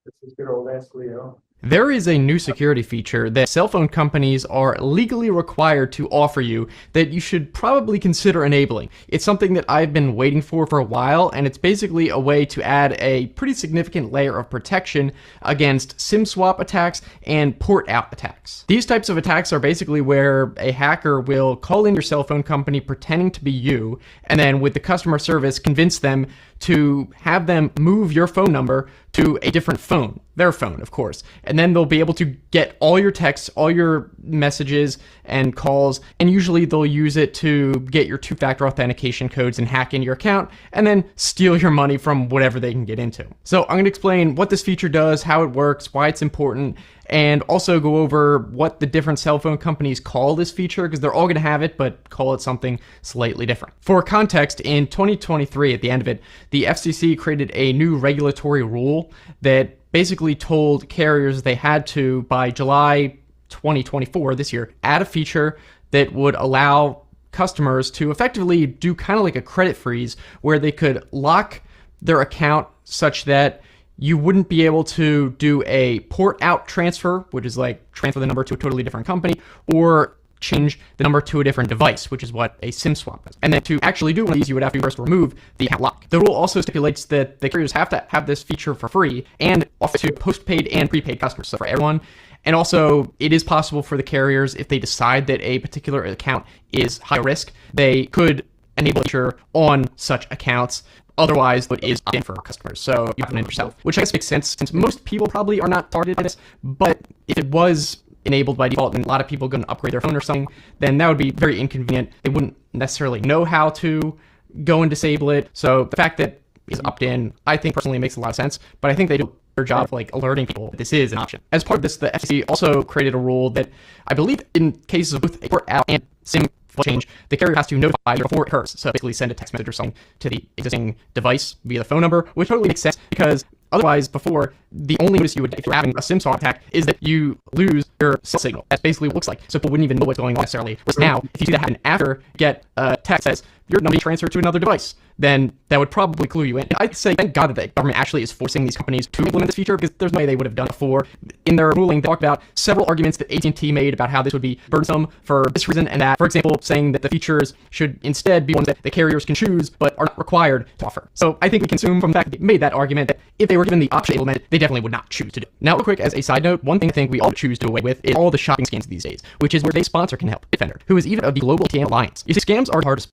B: This is good old Ask Leo.
M: There is a new security feature that cell phone companies are legally required to offer you that you should probably consider enabling. It's something that I've been waiting for a while, and it's basically a way to add a pretty significant layer of protection against SIM swap attacks and port out attacks. These types of attacks are basically where a hacker will call in your cell phone company pretending to be you, and then with the customer service convince them to have them move your phone number to a different phone, their phone, of course. And then they'll be able to get all your texts, all your messages and calls, and usually they'll use it to get your two-factor authentication codes and hack into your account, and then steal your money from whatever they can get into. So I'm going to explain what this feature does, how it works, why it's important, and also go over what the different cell phone companies call this feature, because they're all going to have it, but call it something slightly different. For context, in 2023, at the end of it, the FCC created a new regulatory rule that basically told carriers they had to, by July 2024, this year, add a feature that would allow customers to effectively do kind of like a credit freeze, where they could lock their account such that you wouldn't be able to do a port out transfer, which is like transfer the number to a totally different company, or change the number to a different device, which is what a SIM swap is. And then to actually do one of these, you would have to first remove the account lock. The rule also stipulates that the carriers have to have this feature for free and offer to postpaid and prepaid customers, so for everyone. And also, it is possible for the carriers, if they decide that a particular account is high risk, they could enable a feature on such accounts. Otherwise, it is opt-in for customers, so you have to yourself, which I guess makes sense since most people probably are not targeted by this. But if it was enabled by default and a lot of people going to upgrade their phone or something, then that would be very inconvenient. They wouldn't necessarily know how to go and disable it. So the fact that it's opt-in, I think personally makes a lot of sense, but I think they do their job of like alerting people that this is an option. As part of this, the FCC also created a rule that I believe in cases of both a port out and SIM change, the carrier has to notify you before it occurs. So basically send a text message or something to the existing device via the phone number, which totally makes sense because otherwise before, the only notice you would get if you're having a SIM swap attack is that you lose your cell signal. That's basically what it looks like. So people wouldn't even know what's going on necessarily. Whereas now, if you see that happen after, get a text that says your number transferred to another device, then that would probably clue you in. I'd say thank God that the government actually is forcing these companies to implement this feature, because there's no way they would have done it before. In their ruling, they talked about several arguments that AT&T made about how this would be burdensome for this reason and that. For example, saying that the features should instead be ones that the carriers can choose but are not required to offer. So I think we can assume from the fact that they made that argument that if they were given the option to implement it, they definitely would not choose to do it. Now, real quick, as a side note, one thing I think we all choose to do away with is all the shopping scams these days, which is where they sponsor can help Defender, who is even of the Global TM Alliance. You see, scams are hard to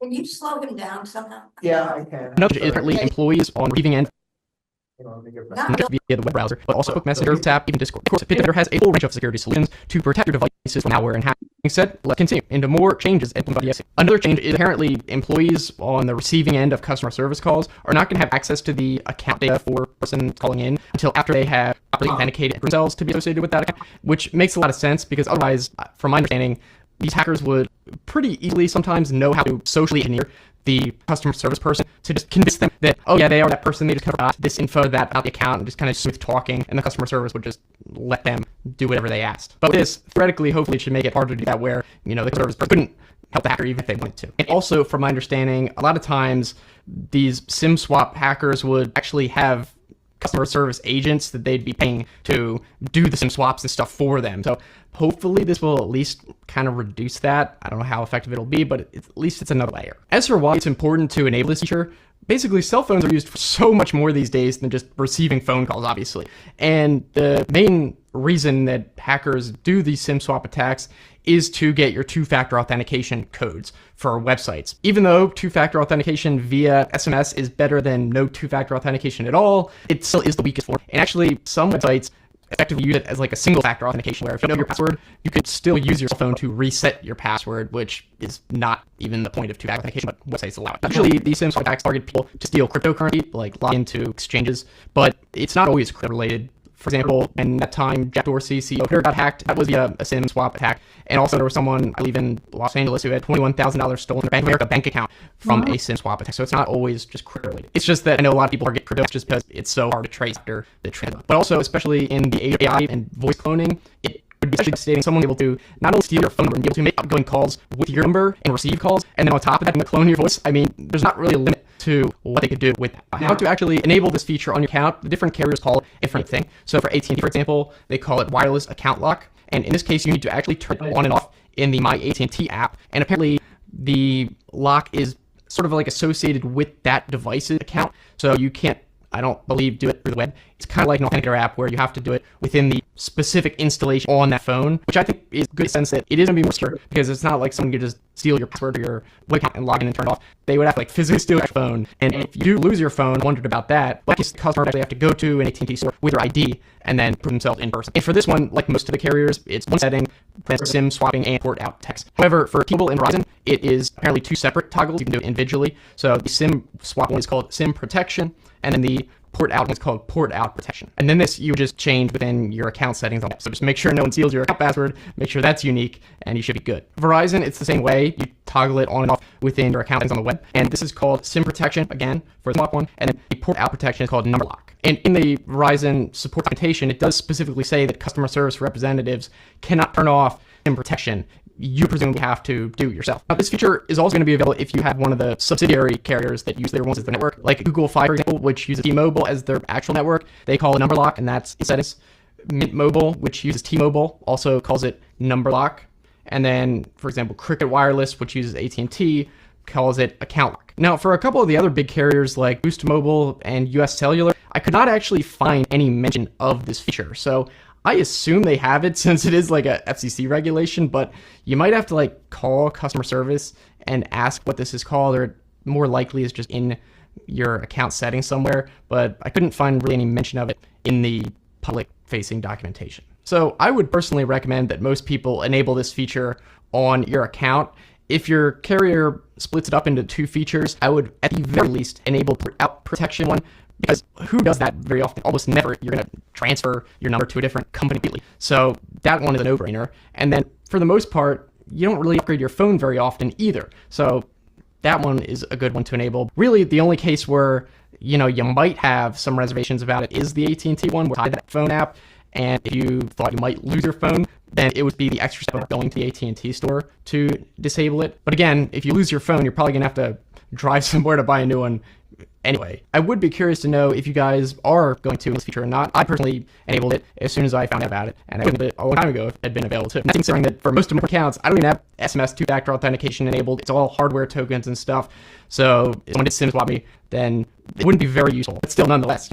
C: Can you slow him down somehow?
B: Yeah, I can.
M: Another is currently employees on receiving end,
B: Let me get back.
C: Not
M: not just via the web browser, but also Messenger, WhatsApp, even Discord. Of course, Defender has a full range of security solutions to protect your devices from malware and hacking. Said, let's continue into more changes implemented by the FCC. Another change is apparently employees on the receiving end of customer service calls are not going to have access to the account data for the person calling in until after they have properly authenticated themselves to be associated with that account, which makes a lot of sense because otherwise, from my understanding, these hackers would pretty easily sometimes know how to socially engineer the customer service person to just convince them that, oh yeah, they are that person, they just got this info about the account and just kind of smooth talking, and the customer service would just let them do whatever they asked. But this, theoretically, hopefully it should make it harder to do that where, the service person couldn't help the hacker even if they wanted to. And also, from my understanding, a lot of times these SIM swap hackers would actually have customer service agents that they'd be paying to do the SIM swaps and stuff for them. So hopefully this will at least kind of reduce that. I don't know how effective it'll be, but at least it's another layer. As for why it's important to enable this feature, basically cell phones are used for so much more these days than just receiving phone calls, obviously. And the main reason that hackers do these SIM swap attacks is to get your two-factor authentication codes for websites. Even though two-factor authentication via SMS is better than no two-factor authentication at all, it still is the weakest form. And actually, some websites effectively use it as like a single-factor authentication, where if you don't know your password, you could still use your cell phone to reset your password, which is not even the point of two-factor authentication, but websites allow it. Actually, these SIM swap attacks target people to steal cryptocurrency, like log into exchanges, but it's not always crypto-related. For example, in that time Jack Dorsey, CEO of Twitter, got hacked, that was via a SIM swap attack. And also there was someone, I believe in Los Angeles, who had $21,000 stolen from Bank of America bank account from a SIM swap attack. So it's not always just crypto related. It's just that I know a lot of people target crypto just because it's so hard to trace after the transaction. But also, especially in the age of AI and voice cloning, it would be especially devastating someone able to not only steal your phone number and be able to make outgoing calls with your number and receive calls, and then on top of that, clone your voice. I mean, there's not really a limit to what they could do with that. How to actually enable this feature on your account, the different carriers call it a different thing. So for AT&T, for example, they call it wireless account lock. And in this case, you need to actually turn it on and off in the My AT&T app. And apparently the lock is sort of like associated with that device's account. So you can't, I don't believe, do it through the web. It's kind of like an authenticator app where you have to do it within the specific installation on that phone, which I think is good in the sense that it is going to be more secure because it's not like someone could just steal your password or your web account and log in and turn it off. They would have to physically steal your phone. And if you do lose your phone, wondered about that, the customer would actually have to go to an AT&T store with their ID and then prove themselves in person. And for this one, like most of the carriers, it's one setting, that's SIM swapping and port out text. However, for T-Mobile and Verizon, it is apparently two separate toggles. You can do it individually. So the SIM swap one is called SIM protection, and then the port out one is called port out protection. And then this you just change within your account settings. So just make sure no one steals your account password, make sure that's unique, and you should be good. Verizon, it's the same way. You toggle it on and off within your account settings on the web. And this is called SIM protection, again, for the swap one. And then the port out protection is called number lock. And in the Verizon support documentation, it does specifically say that customer service representatives cannot turn off SIM protection. You presumably have to do it yourself. Now, this feature is also going to be available if you have one of the subsidiary carriers that use their ones as their network, like Google Fi, for example, which uses T-Mobile as their actual network. They call it number lock, and that's in settings. Mint Mobile, which uses T-Mobile, also calls it number lock. And then, for example, Cricket Wireless, which uses AT&T, calls it account lock. Now, for a couple of the other big carriers like Boost Mobile and US Cellular, I could not actually find any mention of this feature. So I assume they have it since it is like a FCC regulation, but you might have to call customer service and ask what this is called, or more likely is just in your account settings somewhere, but I couldn't find really any mention of it in the public facing documentation. So I would personally recommend that most people enable this feature on your account. If your carrier splits it up into two features, I would at the very least enable port out protection one, because who does that very often? Almost never. You're going to transfer your number to a different company completely. So that one is a no-brainer. And then for the most part, you don't really upgrade your phone very often either. So that one is a good one to enable. Really, the only case where, you might have some reservations about it is the AT&T one, where you tie that phone app. And if you thought you might lose your phone, then it would be the extra step of going to the AT&T store to disable it. But again, if you lose your phone, you're probably going to have to drive somewhere to buy a new one. Anyway, I would be curious to know if you guys are going to this feature or not. I personally enabled it as soon as I found out about it, and I enabled it a long time ago if it had been available too. And that's considering that for most of my accounts, I don't even have SMS two-factor authentication enabled. It's all hardware tokens and stuff. So if someone did SIM swap me, then it wouldn't be very useful. But still, nonetheless,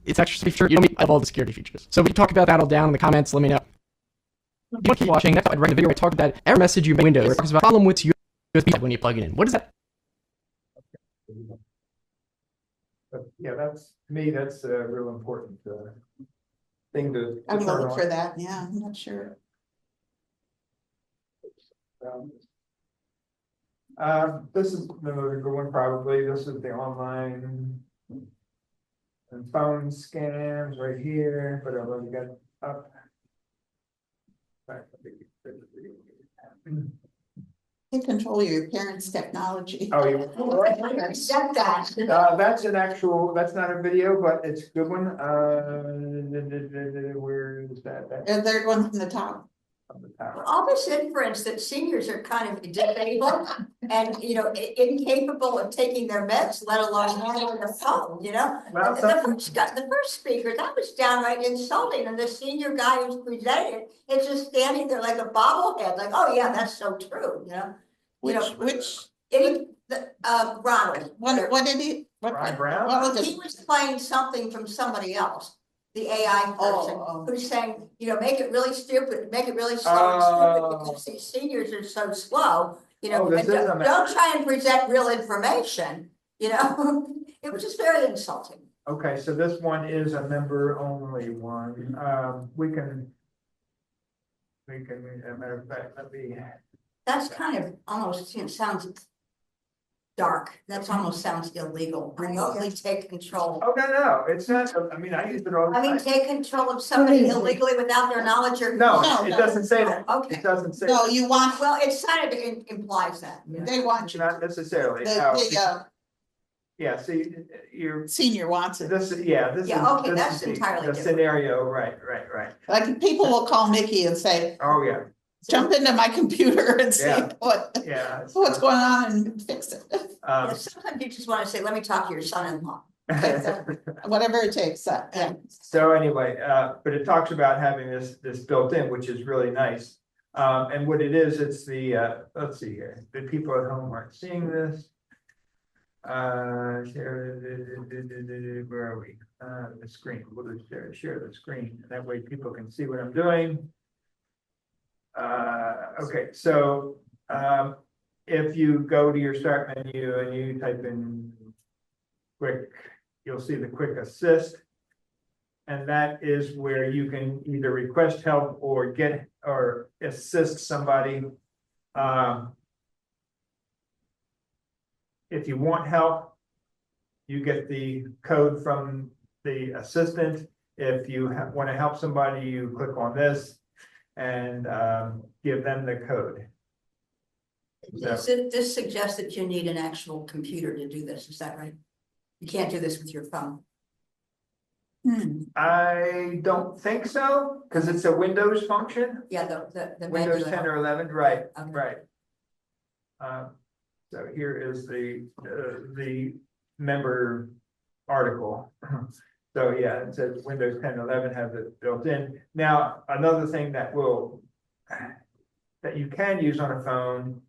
M: it's actually feature. You don't need all the security features. So we can talk about that all down in the comments. Let me know. If you want to keep watching, next I'd recommend a video where I talk about error message you may Windows. Where it talks about problem with USB when you plug it in. What is that?
B: But yeah, that's, to me, that's a real important thing to.
A: I'm gonna
B: turn
A: look
B: on.
A: for that, yeah, I'm not sure.
B: This is another good one, probably. This is the online and phone scams right here, but I've already got up.
A: Take control of your parents' technology.
B: Oh, you.
C: Accept that.
B: That's an actual, that's not a video, but it's a good one. Where is that?
A: And they're one from the top.
B: On the top.
C: All this inference that seniors are kind of disabled and, incapable of taking their meds, let alone handling the phone,
B: Well,
C: The first speaker, that was downright insulting, and the senior guy who's presented, it's just standing there like a bobblehead, like, oh yeah, that's so true, Ronald.
A: What did he?
B: Brian Brown?
A: Well,
C: He was playing something from somebody else, the AI person, who's saying, make it really stupid, make it really slow and stupid, because these seniors are so slow, and don't try and present real information, it was just very insulting.
B: Okay, so this one is a member only one. We can, matter of fact, let me.
C: That's kind of almost, sounds dark. That's almost sounds illegal. Remotely take control.
B: Oh, no, it's not. I mean, I use it all the time.
C: Take control of somebody illegally without their knowledge or.
B: No, it doesn't say that.
C: Okay.
B: It doesn't say.
A: No,
B: that.
A: you want,
C: Well, it kind of implies that.
A: they want you,
B: Not necessarily. Yeah, see, you're.
A: senior wants it.
B: This is, yeah, this is.
C: Yeah, okay,
B: this
C: that's
B: is
C: entirely
B: the
C: different.
B: scenario, right.
A: Like, people will call Mickey and say,
B: Oh, yeah,
A: jump into my computer and see
B: Yeah.
A: what's
B: yeah.
A: going on and fix it.
C: Sometimes you just want to say, let me talk to your son-in-law.
A: Whatever it takes, yeah.
B: So anyway, but it talks about having this built in, which is really nice. And what it is, it's the, let's see here, the people at home aren't seeing this. Share, where are we? The screen, we'll just share the screen, that way people can see what I'm doing. Okay, so, if you go to your start menu and you type in quick, you'll see the quick assist. And that is where you can either request help or assist somebody. If you want help, you get the code from the assistant. If you want to help somebody, you click on this and give them the code.
C: This suggests that you need an actual computer to do this, is that right? You can't do this with your phone.
B: I don't think so, because it's a Windows function.
C: Yeah, the
B: Windows 10 or 11, right,
C: Okay.
B: right. So here is the member article. So yeah, it says Windows 10 and 11 have it built in. Now, another thing that you can use on a phone,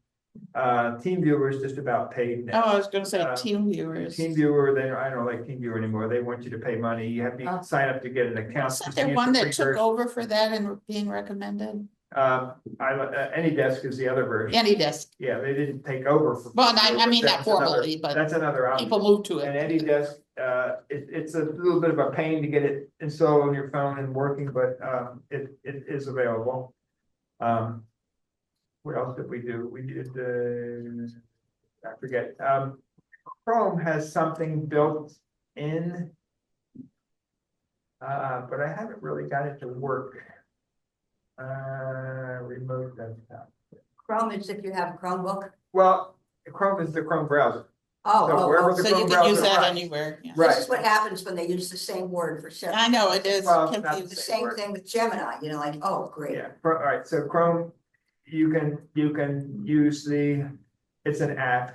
B: TeamViewer is just about paid now.
A: Oh, I was gonna say team viewers.
B: TeamViewer, I don't like TeamViewer anymore. They want you to pay money. You have to sign up to get an account.
A: Is there one that took over for that and being recommended?
B: AnyDesk is the other version.
A: AnyDesk.
B: Yeah, they didn't take over.
A: Well, I mean that formally, but
B: that's another option.
A: people move to
B: And
A: it.
B: AnyDesk, it's a little bit of a pain to get it installed on your phone and working, but it is available. What else did we do? We did I forget. Chrome has something built in, but I haven't really got it to work. Remote desktop.
C: Chrome is if you have a Chromebook.
B: Well, Chrome is the Chrome browser.
C: Oh,
B: wherever the
A: So you
B: Chrome
A: can use
B: browser
A: that
B: runs.
A: anywhere. Yeah.
B: Right.
C: This is what happens when they use the same word for several.
A: I know, it is
B: Well, not
A: confusing.
C: The same thing with Gemini, like, oh, great.
B: Yeah, all right, so Chrome, you can use it's an app.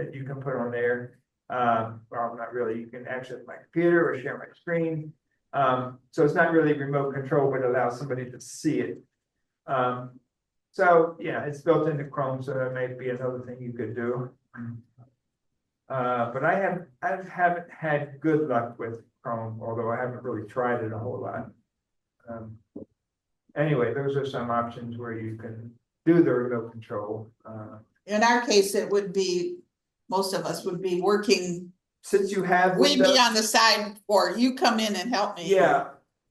B: that you can put on there. Well, not really, you can access my computer or share my screen. So it's not really remote control, but it allows somebody to see it. So yeah, it's built into Chrome, so that might be another thing you could do. But I haven't had good luck with Chrome, although I haven't really tried it a whole lot. Anyway, those are some options where you can do the remote control.
A: In our case, it would be, most of us would be working,
B: Since you have
A: we'd be
B: Windows,
A: on the side, or you come in and help me.
B: yeah,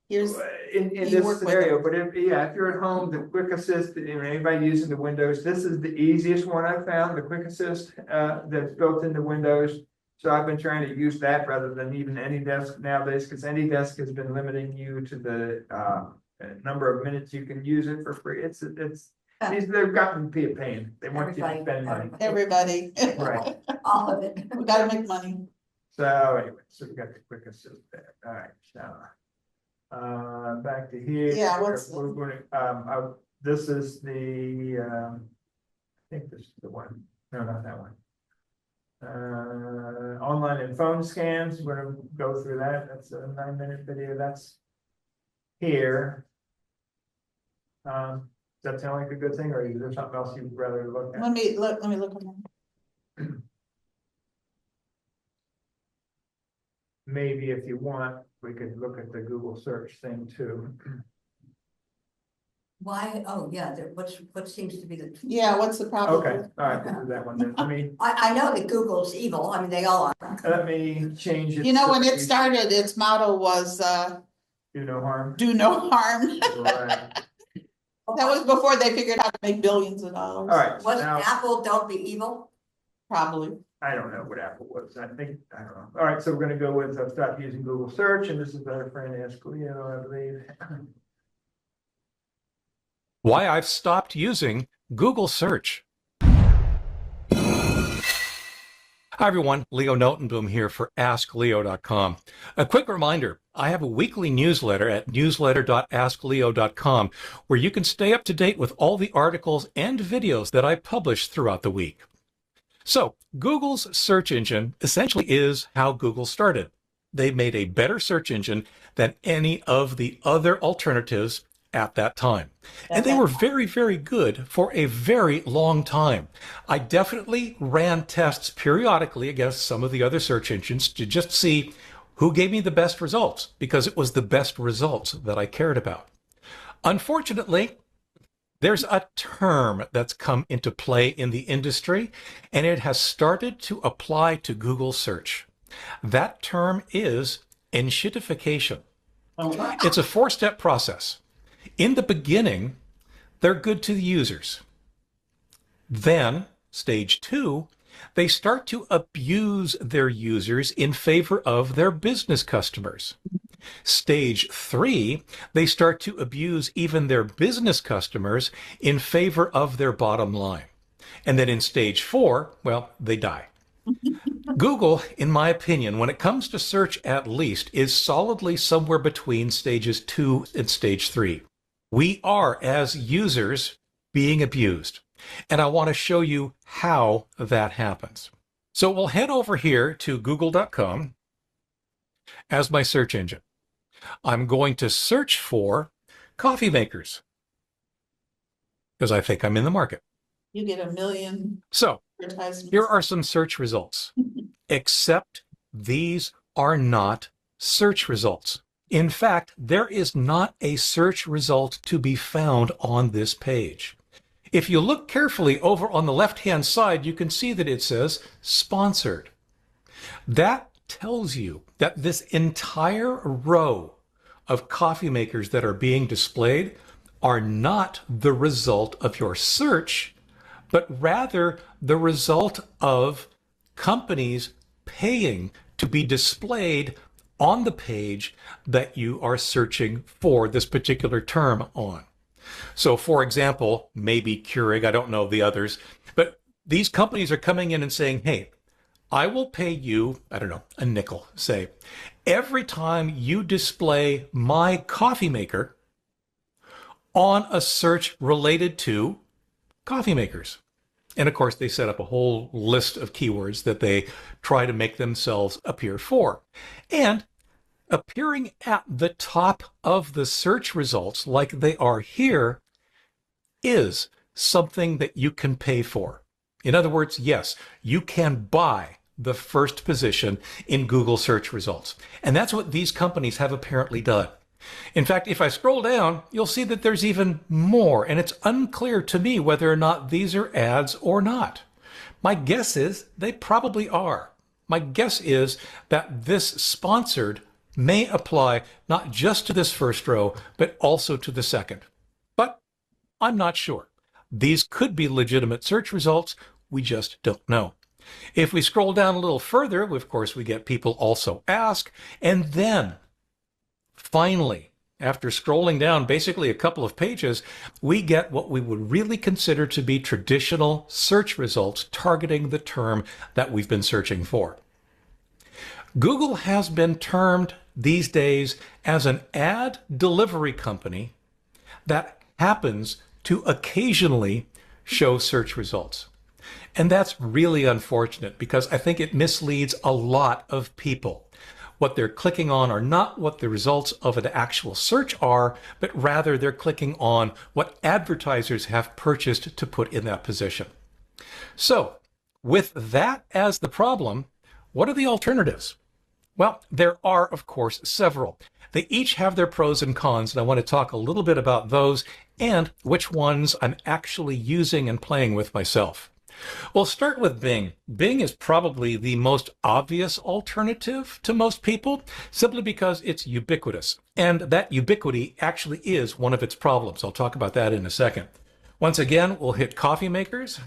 A: Here's,
B: in
A: you
B: this
A: work with
B: scenario, but if you're at home, the Quick Assist, anybody using the Windows, this is the easiest one I found, the Quick Assist, that's built into Windows. So I've been trying to use that rather than even AnyDesk nowadays, because AnyDesk has been limiting you to the number of minutes you can use it for free. They've gotten to be a pain. They want you to spend money.
A: everybody.
B: Right.
E: All of it.
A: We gotta make money.
B: So anyway, so we got the Quick Assist there. All right, so back to here.
A: Yeah, what's
B: We're going this is the I think this is the one. No, not that one. Online and phone scans. We're gonna go through that. That's a 9-minute video. That's here. Does that sound like a good thing, or is there something else you'd rather look at?
A: Let me look on that.
B: Maybe if you want, we could look at the Google search thing too.
C: Why, oh, yeah, what seems to be the.
A: Yeah, what's the problem?
B: Okay, all right, we'll do that one then.
C: I know that Google's evil, I mean, they all are.
B: Let me change it.
A: You know, when
B: so
A: it started, its motto was,
B: do no harm.
A: do no harm.
B: Right.
A: That was before they figured out how to make billions of dollars.
B: All right,
C: Was
B: now,
C: Apple don't be evil?
A: Probably.
B: I don't know what Apple was. I don't know. All right, so we're gonna go with stop using Google search, and this is our friend Ask Leo, I believe.
N: Why I've stopped using Google search. Hi everyone, Leo Notenboom here for AskLeo.com. A quick reminder, I have a weekly newsletter at newsletter.askleo.com where you can stay up to date with all the articles and videos that I publish throughout the week. So, Google's search engine essentially is how Google started. They made a better search engine than any of the other alternatives at that time. And they were very, very good for a very long time. I definitely ran tests periodically against some of the other search engines to just see who gave me the best results, because it was the best results that I cared about. Unfortunately, there's a term that's come into play in the industry, and it has started to apply to Google search. That term is enshittification. It's a 4-step process. In the beginning, they're good to the users. Then, stage 2, they start to abuse their users in favor of their business customers. Stage 3, they start to abuse even their business customers in favor of their bottom line. And then in stage 4, well, they die. Google, in my opinion, when it comes to search at least, is solidly somewhere between stages 2 and stage 3. We are, as users, being abused. And I want to show you how that happens. So we'll head over here to google.com as my search engine. I'm going to search for coffee makers because I think I'm in the market.
A: You get 1 million
N: So
A: advertisements.
N: here are some search results, except these are not search results. In fact, there is not a search result to be found on this page. If you look carefully over on the left-hand side, you can see that it says sponsored. That tells you that this entire row of coffee makers that are being displayed are not the result of your search, but rather the result of companies paying to be displayed on the page that you are searching for this particular term on. So for example, maybe Keurig, I don't know the others, but these companies are coming in and saying, hey, I will pay you, I don't know, a nickel, say, every time you display my coffee maker on a search related to coffee makers. And of course, they set up a whole list of keywords that they try to make themselves appear for. And appearing at the top of the search results like they are here is something that you can pay for. In other words, yes, you can buy the first position in Google search results. And that's what these companies have apparently done. In fact, if I scroll down, you'll see that there's even more, and it's unclear to me whether or not these are ads or not. My guess is they probably are. My guess is that this sponsored may apply not just to this first row, but also to the second. But I'm not sure. These could be legitimate search results. We just don't know. If we scroll down a little further, of course, we get people also ask. And then finally, after scrolling down basically a couple of pages, we get what we would really consider to be traditional search results targeting the term that we've been searching for. Google has been termed these days as an ad delivery company that happens to occasionally show search results. And that's really unfortunate because I think it misleads a lot of people. What they're clicking on are not what the results of an actual search are, but rather they're clicking on what advertisers have purchased to put in that position. So, with that as the problem, what are the alternatives? Well, there are, of course, several. They each have their pros and cons, and I want to talk a little bit about those and which ones I'm actually using and playing with myself. We'll start with Bing. Bing is probably the most obvious alternative to most people, simply because it's ubiquitous. And that ubiquity actually is one of its problems. I'll talk about that in a second. Once again, we'll hit coffee makers.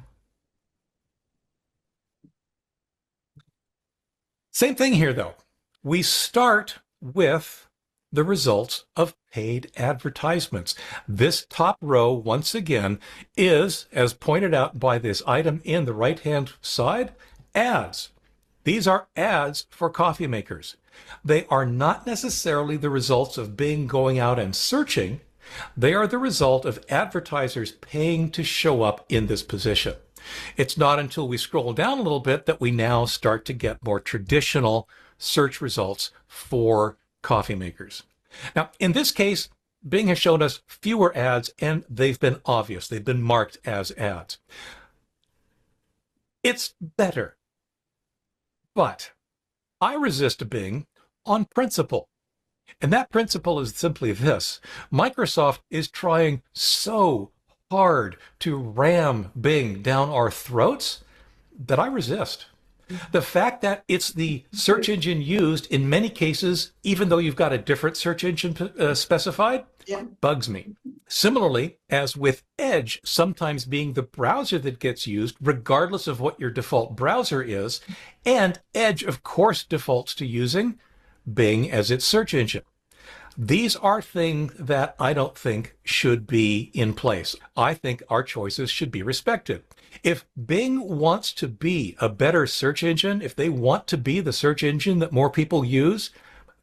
N: Same thing here, though. We start with the results of paid advertisements. This top row, once again, is, as pointed out by this item in the right-hand side, ads. These are ads for coffee makers. They are not necessarily the results of Bing going out and searching. They are the result of advertisers paying to show up in this position. It's not until we scroll down a little bit that we now start to get more traditional search results for coffee makers. Now, in this case, Bing has shown us fewer ads, and they've been obvious. They've been marked as ads. It's better, but I resist Bing on principle. And that principle is simply this. Microsoft is trying so hard to ram Bing down our throats that I resist. The fact that it's the search engine used in many cases, even though you've got a different search engine specified, bugs me. Similarly, as with Edge sometimes being the browser that gets used, regardless of what your default browser is, and Edge, of course, defaults to using Bing as its search engine. These are things that I don't think should be in place. I think our choices should be respected. If Bing wants to be a better search engine, if they want to be the search engine that more people use,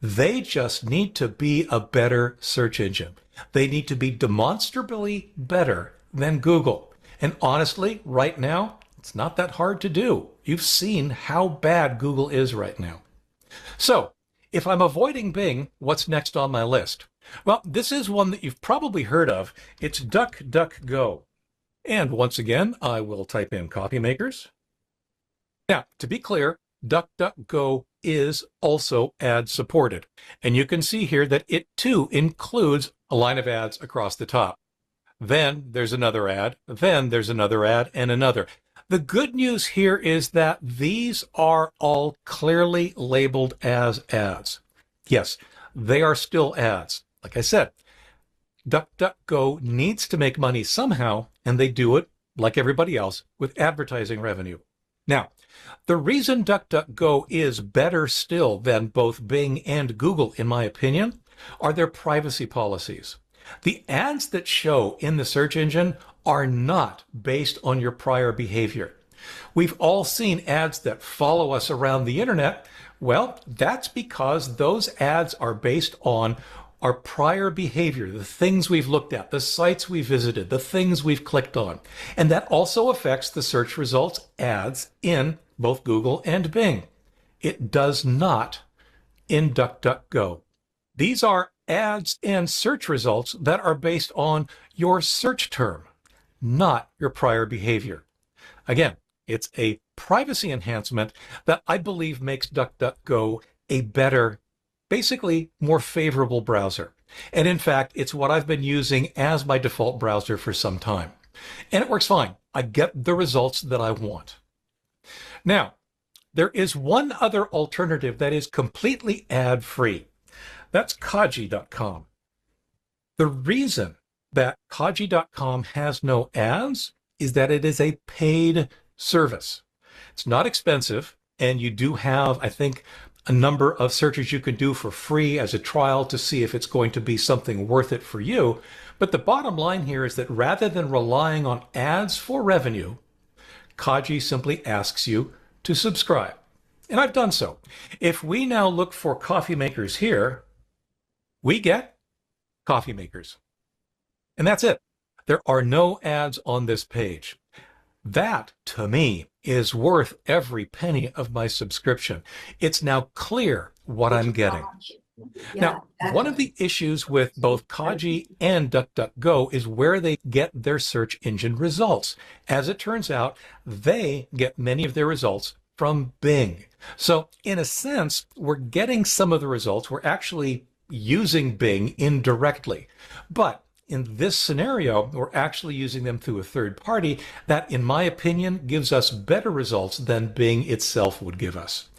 N: they just need to be a better search engine. They need to be demonstrably better than Google. And honestly, right now, it's not that hard to do. You've seen how bad Google is right now. So, if I'm avoiding Bing, what's next on my list? Well, this is one that you've probably heard of. It's DuckDuckGo. And once again, I will type in coffee makers. Now, to be clear, DuckDuckGo is also ad supported. And you can see here that it too includes a line of ads across the top. Then there's another ad, then there's another ad, and another. The good news here is that these are all clearly labeled as ads. Yes, they are still ads. Like I said, DuckDuckGo needs to make money somehow, and they do it, like everybody else, with advertising revenue. Now, the reason DuckDuckGo is better still than both Bing and Google, in my opinion, are their privacy policies. The ads that show in the search engine are not based on your prior behavior. We've all seen ads that follow us around the internet. Well, that's because those ads are based on our prior behavior, the things we've looked at, the sites we visited, the things we've clicked on. And that also affects the search results ads in both Google and Bing. It does not in DuckDuckGo. These are ads and search results that are based on your search term, not your prior behavior. Again, it's a privacy enhancement that I believe makes DuckDuckGo a better, basically more favorable browser. And in fact, it's what I've been using as my default browser for some time. And it works fine. I get the results that I want. Now, there is one other alternative that is completely ad-free. That's Kaji.com. The reason that Kaji.com has no ads is that it is a paid service. It's not expensive, and you do have, I think, a number of searches you can do for free as a trial to see if it's going to be something worth it for you. But the bottom line here is that rather than relying on ads for revenue, Kaji simply asks you to subscribe. And I've done so. If we now look for coffee makers here, we get coffee makers. And that's it. There are no ads on this page. That, to me, is worth every penny of my subscription. It's now clear what I'm getting. Now, one of the issues with both Kaji and DuckDuckGo is where they get their search engine results. As it turns out, they get many of their results from Bing. So, in a sense, we're getting some of the results. We're actually using Bing indirectly. But in this scenario, we're actually using them through a third party that, in my opinion, gives us better results than Bing itself would give us.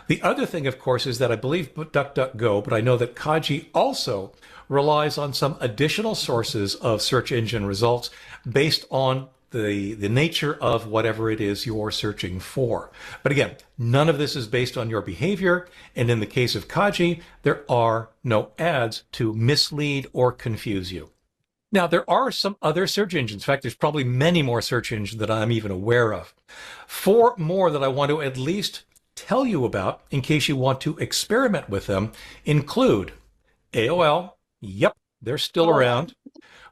N: The other thing, of course, is that I believe DuckDuckGo, but I know that Kaji also relies on some additional sources of search engine results based on the nature of whatever it is you're searching for. But again, none of this is based on your behavior. And in the case of Kaji, there are no ads to mislead or confuse you. Now, there are some other search engines. In fact, there's probably many more search engines that I'm even aware of. 4 more that I want to at least tell you about in case you want to experiment with them include AOL. Yep, they're still around.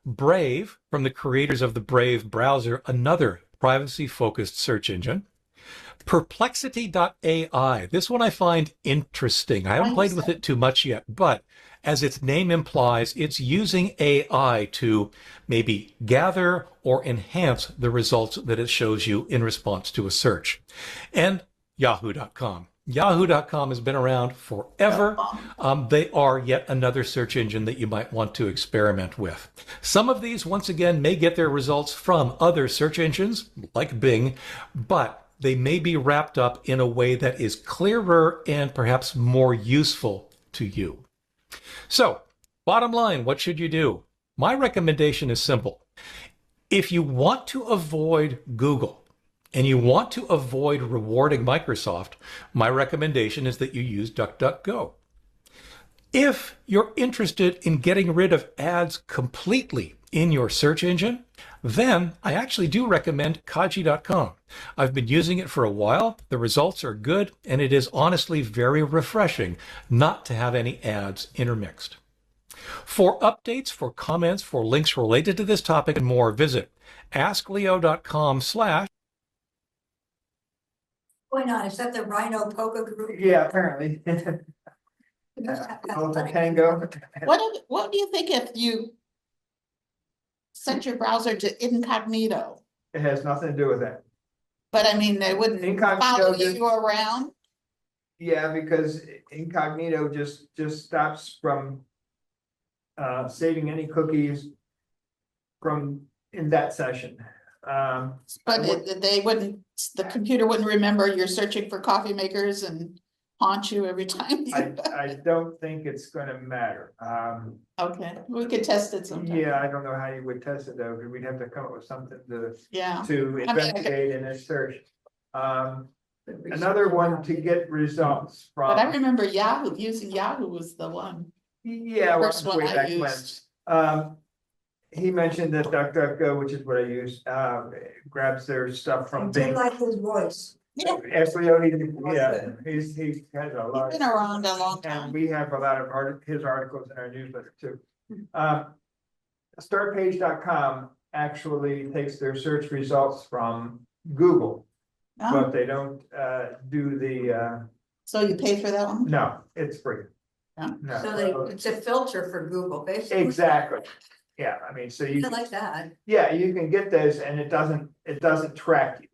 N: Brave, from the creators of the Brave browser, another privacy-focused search engine. Perplexity.ai. This one I find interesting. I haven't played with it too much yet, but as its name implies, it's using AI to maybe gather or enhance the results that it shows you in response to a search. And Yahoo.com. Yahoo.com has been around forever. They are yet another search engine that you might want to experiment with. Some of these, once again, may get their results from other search engines like Bing, but they may be wrapped up in a way that is clearer and perhaps more useful to you. So, bottom line, what should you do? My recommendation is simple. If you want to avoid Google, and you want to avoid rewarding Microsoft, my recommendation is that you use DuckDuckGo. If you're interested in getting rid of ads completely in your search engine, then I actually do recommend Kaji.com. I've been using it for a while. The results are good, and it is honestly very refreshing not to have any ads intermixed. For updates, for comments, for links related to this topic and more, visit askleo.com/
C: Going on, is that the Rhino Poker Group?
B: Yeah, apparently. Tango.
A: What do you think if you set your browser to incognito?
B: It has nothing to do with that.
A: But I mean, they wouldn't follow you around?
B: Yeah, because incognito just stops from saving any cookies from in that session.
A: But the computer wouldn't remember you're searching for coffee makers and haunt you every time.
B: I don't think it's gonna matter.
A: Okay, we could test it sometime.
B: Yeah, I don't know how you would test it though, because we'd have to come up with something
A: Yeah.
B: to investigate in a search. Another one to get results from.
A: But I remember Yahoo, using Yahoo was the one.
B: Yeah,
A: The first one I used.
B: He mentioned that DuckDuckGo, which is what I use, grabs their stuff
E: I
B: from
E: do
B: Bing.
E: like his voice.
A: Yeah.
B: Ask Leo, he has a lot.
A: He's been around a long
B: And
A: time.
B: we have a lot of his articles in our newsletter too. Startpage.com actually takes their search results from Google,
A: Oh,
B: but they don't do the,
A: so you pay for that one?
B: no, it's free.
A: Yeah.
B: No.
C: So it's a filter for Google, basically.
B: Exactly. Yeah, I mean, so you,
C: I like that.
B: yeah, you can get those and it doesn't track you.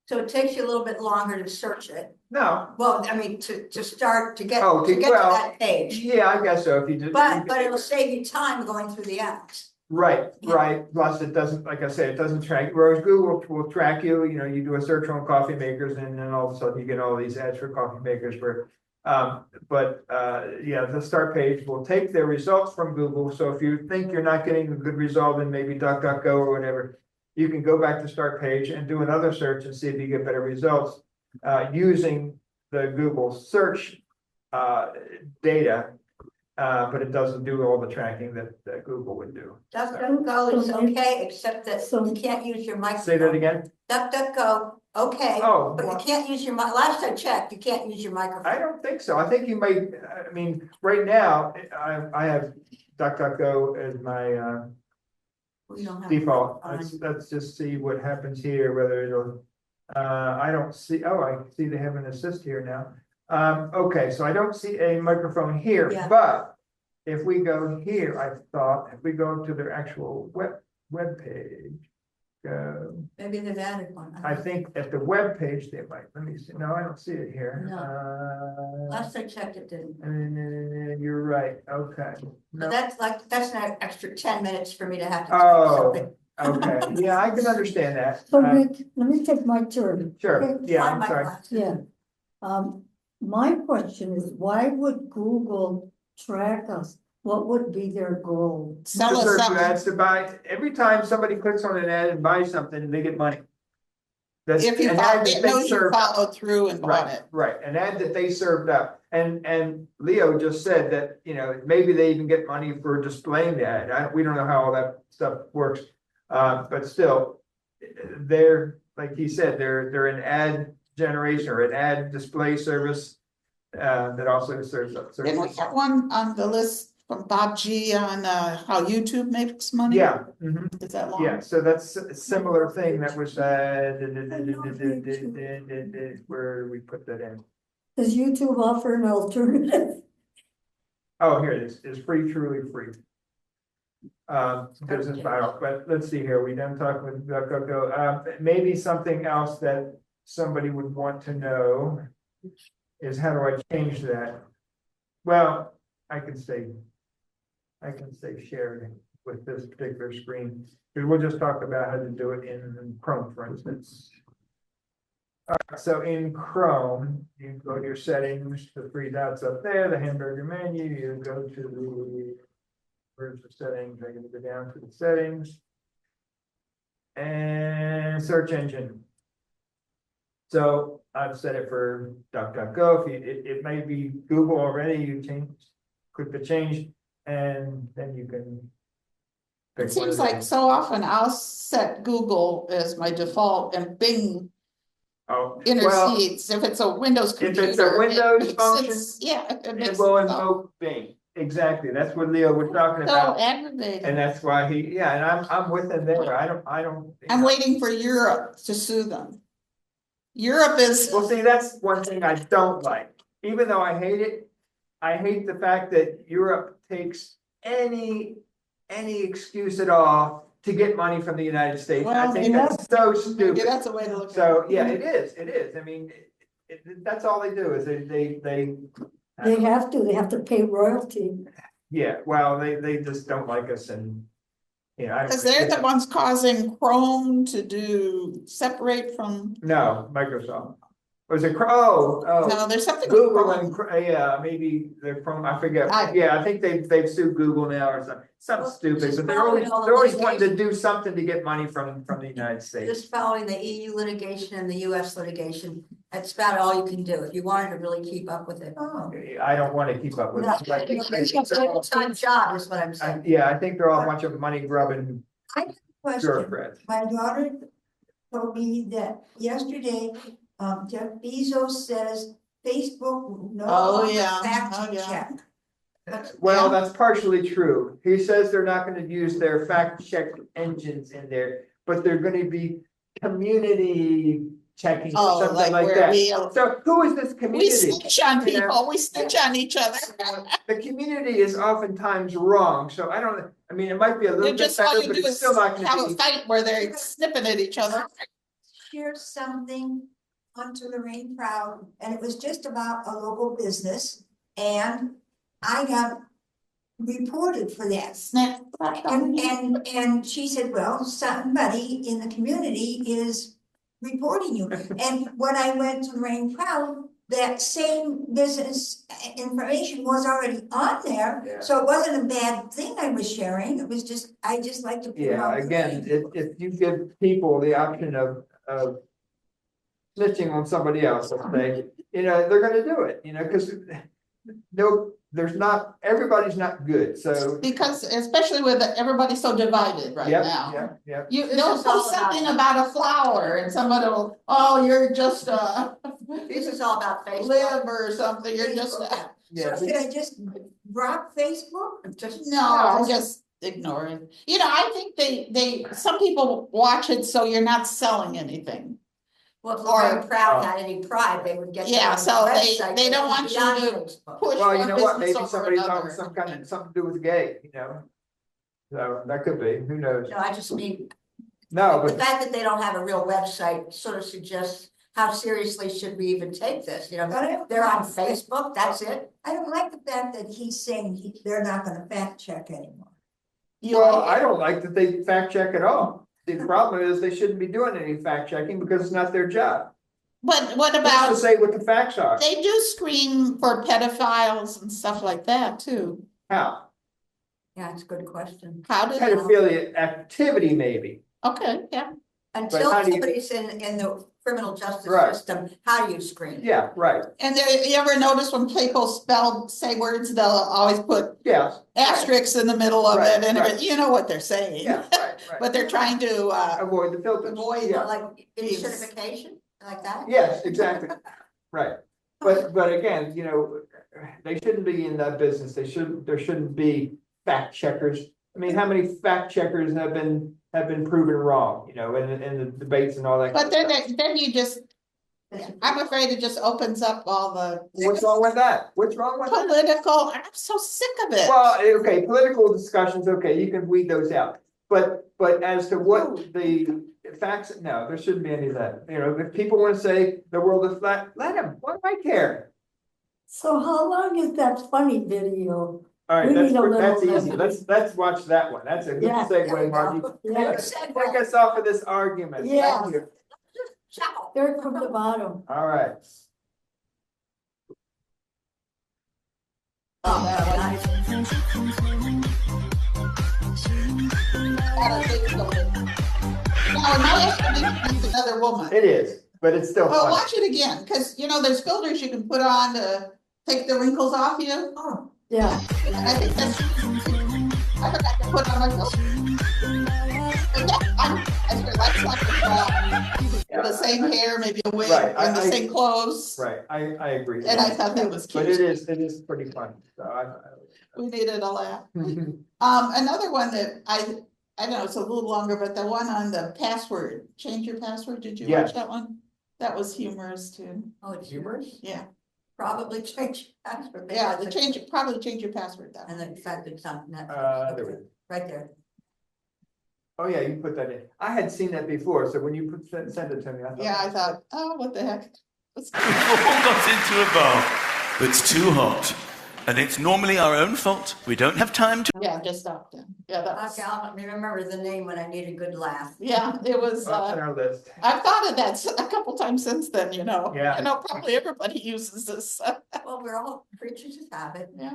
C: So it takes you a little bit longer to search it.
B: No,
C: Well, I mean, to start, to get
B: Oh,
C: to
B: well,
C: that page.
B: yeah, I guess so, if you do.
C: But it'll save you time going through the apps.
B: Right,
C: Yeah.
B: right, plus it doesn't, like I said, it doesn't track, whereas Google will track you, you know, you do a search on coffee makers and then all of a sudden you get all these ads for coffee makers for. Yeah, the start page will take their results from Google, so if you think you're not getting a good result in maybe DuckDuckGo or whatever. You can go back to start page and do another search and see if you get better results, using the Google search, data. But it doesn't do all the tracking that Google would do.
C: DuckDuckGo is
F: So-
C: okay, except that
F: So-
C: you can't use your microphone.
B: Say that again?
C: DuckDuckGo, okay,
B: Oh,
C: but you
B: well,
C: can't use your last I checked, you can't use your microphone.
B: I don't think so. I think you might, I mean, right now, I have DuckDuckGo as my,
C: We don't have.
B: default.
C: on.
B: Let's just see what happens here, whether it'll, I don't see, oh, I see they have an assist here now. Okay, so I don't see a microphone here,
C: Yeah.
B: but if we go here, I thought, if we go to their actual web page, go,
C: Maybe they've added one.
B: I think at the web page they might, let me see, no, I don't see it here.
C: Last I checked, it didn't.
B: You're right, okay.
C: But that's an extra 10 minutes for me to have to.
B: Oh,
C: type
B: okay, yeah, I can understand that.
F: So Nick, let me take my turn.
B: Sure,
F: Okay?
B: yeah,
C: Find
B: I'm
C: my
B: sorry.
C: glasses.
F: Yeah. My question is, why would Google track us? What would be their goal?
A: Sell
B: To
A: us
B: serve you
A: something.
B: ads to buy, every time somebody clicks on an ad and buys something, they get money. That's
A: If you
B: an
A: follow,
B: ad that
A: it
B: they
A: knows you
B: served up.
A: followed through and bought
B: Right,
A: it.
B: right, an ad that they served up, and Leo just said that, you know, maybe they even get money for displaying the ad, we don't know how all that stuff works. But still, they're, like he said, they're an ad generation or an ad display service. That also serves up
A: Didn't we
B: services.
A: have one on the list from Bob G on how YouTube makes money?
B: Yeah, mhm.
A: Is that long?
B: Yeah, so that's a similar thing that was, where we put that in.
F: Does YouTube offer an alternative?
B: Oh, here it is free, truly free. Business model, but let's see here, we done talk with DuckDuckGo, maybe something else that somebody would want to know. Is how do I change that? Well, I can say shared with this particular screen, because we'll just talk about how to do it in Chrome, for instance. All right, so in Chrome, you go to your settings, the three dots up there, the hamburger menu, you go to the, where's the settings? I'm gonna go down to the settings. And search engine. So I've set it for DuckDuckGo. If it may be Google already, you click the change, and then you can.
A: It seems like so often I'll set Google as my default and Bing
B: well,
A: intercedes if it's a Windows
B: if
A: computer.
B: it's a Windows
A: it
B: function,
A: sits- Yeah.
B: it will invoke Bing. Exactly. That's what Leo was talking
A: So
B: about.
A: aggravating.
B: And that's why and I'm with him there. I don't.
A: I'm waiting for Europe to sue them. Europe is,
B: Well, see, that's one thing I don't like, even though I hate it. I hate the fact that Europe takes any excuse at all to get money from the United States. I
A: Well,
B: think that's so stupid.
A: maybe that's a way to look at it.
B: So, yeah, it is. I mean, that's all they do is they.
F: They have to pay royalty.
B: Yeah, well, they just don't like us and, you know. I don't
A: Because they're the
B: think-
A: ones causing Chrome to separate from,
B: No, Microsoft. Was it oh.
A: no, there's something. with
B: Google
A: Chrome.
B: and, yeah, maybe they're from, I forget,
A: I-
B: yeah, I think they've sued Google now or something
C: Well,
B: stupid,
C: just
B: but they're
C: following all the
B: always wanting to
C: litigation.
B: do something to get money from the United States.
C: Just following the EU litigation and the US litigation, that's about all you can do if you wanted to really keep up with it.
F: Oh,
B: I don't wanna keep up with
C: No,
B: it. but-
C: it's a full-time job is what I'm saying.
B: Yeah, I think they're all a bunch of money grubbing
E: Question,
B: bureaucrats.
E: my daughter told me that yesterday Jeff Bezos says Facebook no
A: Oh,
E: longer
A: yeah.
E: fact
A: Oh, yeah.
E: check.
B: Well,
A: Yeah.
B: that's partially true. He says they're not gonna use their fact check engines in there, but they're gonna be community checking or
A: Oh,
B: something
A: like
B: like
A: where
B: that.
A: we,
B: So who is this
A: we
B: community?
A: snitch on
B: You know?
A: people, we snitch on each other.
B: The community is oftentimes wrong, so I mean, it might be a little
A: They're
B: bit
A: just, all
B: better,
A: you
B: but
A: do
B: it's
A: is
B: still not
A: have
B: gonna
A: a
B: be.
A: fight where they're snipping at each other.
E: Shared something onto Lorraine Proud, and it was just about a local business, and I got reported for that.
A: Snap.
E: And she said, well, somebody in the community is reporting you. And when I went to Lorraine Proud, that same business information was already on there.
B: Yeah.
E: So it wasn't a bad thing I was sharing. It was just, I just like to. put it
B: Yeah,
E: on the
B: again,
E: thing.
B: if you give people the option of snitching on somebody else, let's say, they're gonna do it, cause no, everybody's not good, so.
A: Because especially with everybody so divided right
B: Yep,
A: now.
B: yep, yep.
A: They'll
C: is all
A: post something
C: about-
A: about a flower and somebody will, oh, you're just
C: This is all about Facebook.
A: live or something, you're just.
B: Yeah,
E: So should I just drop Facebook?
A: No, just ignore it. I think some people watch it so you're not selling anything.
C: Well, if
A: Or-
C: Lorraine Proud had any pride, they would get.
A: Yeah,
C: their
A: so
C: own
A: they
C: website
A: don't
C: would
A: want
C: be
A: you
C: on
A: to
C: Facebook.
A: push
B: Well, you
A: one
B: know what,
A: business
B: maybe
A: over
B: somebody's on
A: another.
B: something to do with gay, so that could be, who knows?
C: No, I just mean,
B: No,
C: the
B: but
C: fact that they don't have a real website sort of suggests how seriously should we even take this, they're on Facebook, that's it.
E: I don't like the fact that he's saying they're not gonna fact check anymore.
B: well, I don't like that they fact check at all. The problem is they shouldn't be doing any fact checking because it's not their job.
A: But what
B: Who's to
A: about,
B: say what the facts are?
A: they do screen for pedophiles and stuff like that too.
B: How?
C: Yeah, it's a good question.
A: How do they?
B: Pedophilia activity, maybe.
A: Okay, yeah.
C: Until
B: how do you-
C: somebody's in the criminal justice
B: Right.
C: system, how do you screen?
B: Yeah, right.
A: And you ever notice when people say words, they'll always put
B: Yeah.
A: asterisks in the middle of
B: Right,
A: it and
B: right.
A: you know what they're saying.
B: Yeah, right, right.
A: But they're trying to
B: Avoid the filters.
A: avoid
B: Yeah.
C: Like
A: Yes.
C: certification, like that?
B: Yes, exactly. Right. But again, they shouldn't be in that business. There shouldn't be fact checkers. I mean, how many fact checkers have been proven wrong, in the debates and all that?
A: But
B: kind of stuff?
A: then you just, I'm afraid it just opens up all the
B: What's wrong with that? What's wrong with that?
A: political, I'm so sick of it.
B: Well, okay, political discussions, okay, you can weed those out. But as to what the facts, no, there shouldn't be any of that. If people want to say the world is flat, let them. What do I care?
F: So how long is that funny video?
B: All right,
F: We
B: that's
F: need a little
B: easy.
F: bit.
B: Let's watch that one. That's a good
F: Yeah.
B: segue, Margie.
F: Yeah.
B: Take us off of this argument.
F: Yeah.
B: Thank you.
C: Ciao.
F: Third from the bottom.
B: All right.
A: Oh, that one. Now, in my estimation, it's another woman.
B: It is, but it's still
A: Well,
B: fun.
A: watch it again, because there's filters you can put on to take the wrinkles off you.
E: Oh,
F: Yeah.
A: And I think that's, I forgot to put on my filter. But yeah, I swear, that's like the same hair, maybe a wig,
B: Right,
A: and the
B: I-
A: same clothes.
B: Right, I agree.
A: And I thought that was
B: But it
A: cute.
B: is pretty fun. So
A: We needed a laugh.
B: I
A: Another one that I know it's a little longer, but the one on the password, change your password, did you
B: Yes.
A: watch that one? That was humorous too.
C: Oh, it's humorous?
A: Yeah,
C: Probably change password.
A: yeah, probably change your password though.
C: And the fact that it's on
B: there
C: Netflix,
B: we
C: okay,
B: go.
C: right there.
B: Oh, yeah, you put that in. I had seen that before, so when you sent it to me, I thought.
A: Yeah, I thought, oh, what the heck? Let's go.
O: We've all got into a bar that's too hot, and it's normally our own fault. We don't have time to.
A: Yeah, just stop then. Yeah, that's,
C: Okay, I'll remember the name when I need a good laugh.
A: yeah, it was,
B: Up on our list.
A: I've thought of that a couple times since then,
B: Yeah.
A: Probably everybody uses this.
C: Well, we're all creatures of habit.
A: Yeah.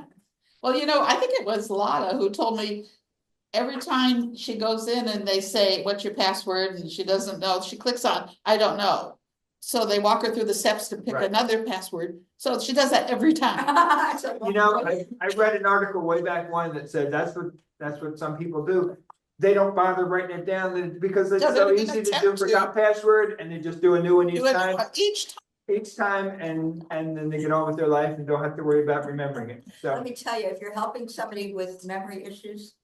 A: Well, I think it was Lotta who told me every time she goes in and they say, what's your password? And she doesn't know, she clicks on, I don't know. So they walk her through the steps to pick
B: Right.
A: another password. So she does that every time.
B: I read an article way back when that said that's what some people do. they don't bother writing it down because it's
A: Yeah,
B: so
A: they're
B: easy
A: gonna
B: to do
A: attempt to.
B: forgot password and they just do a new one each
A: Do it
B: time.
A: each time.
B: And then they get on with their life and don't have to worry about remembering it.
C: Let
B: So
C: me tell you, if you're helping somebody with memory issues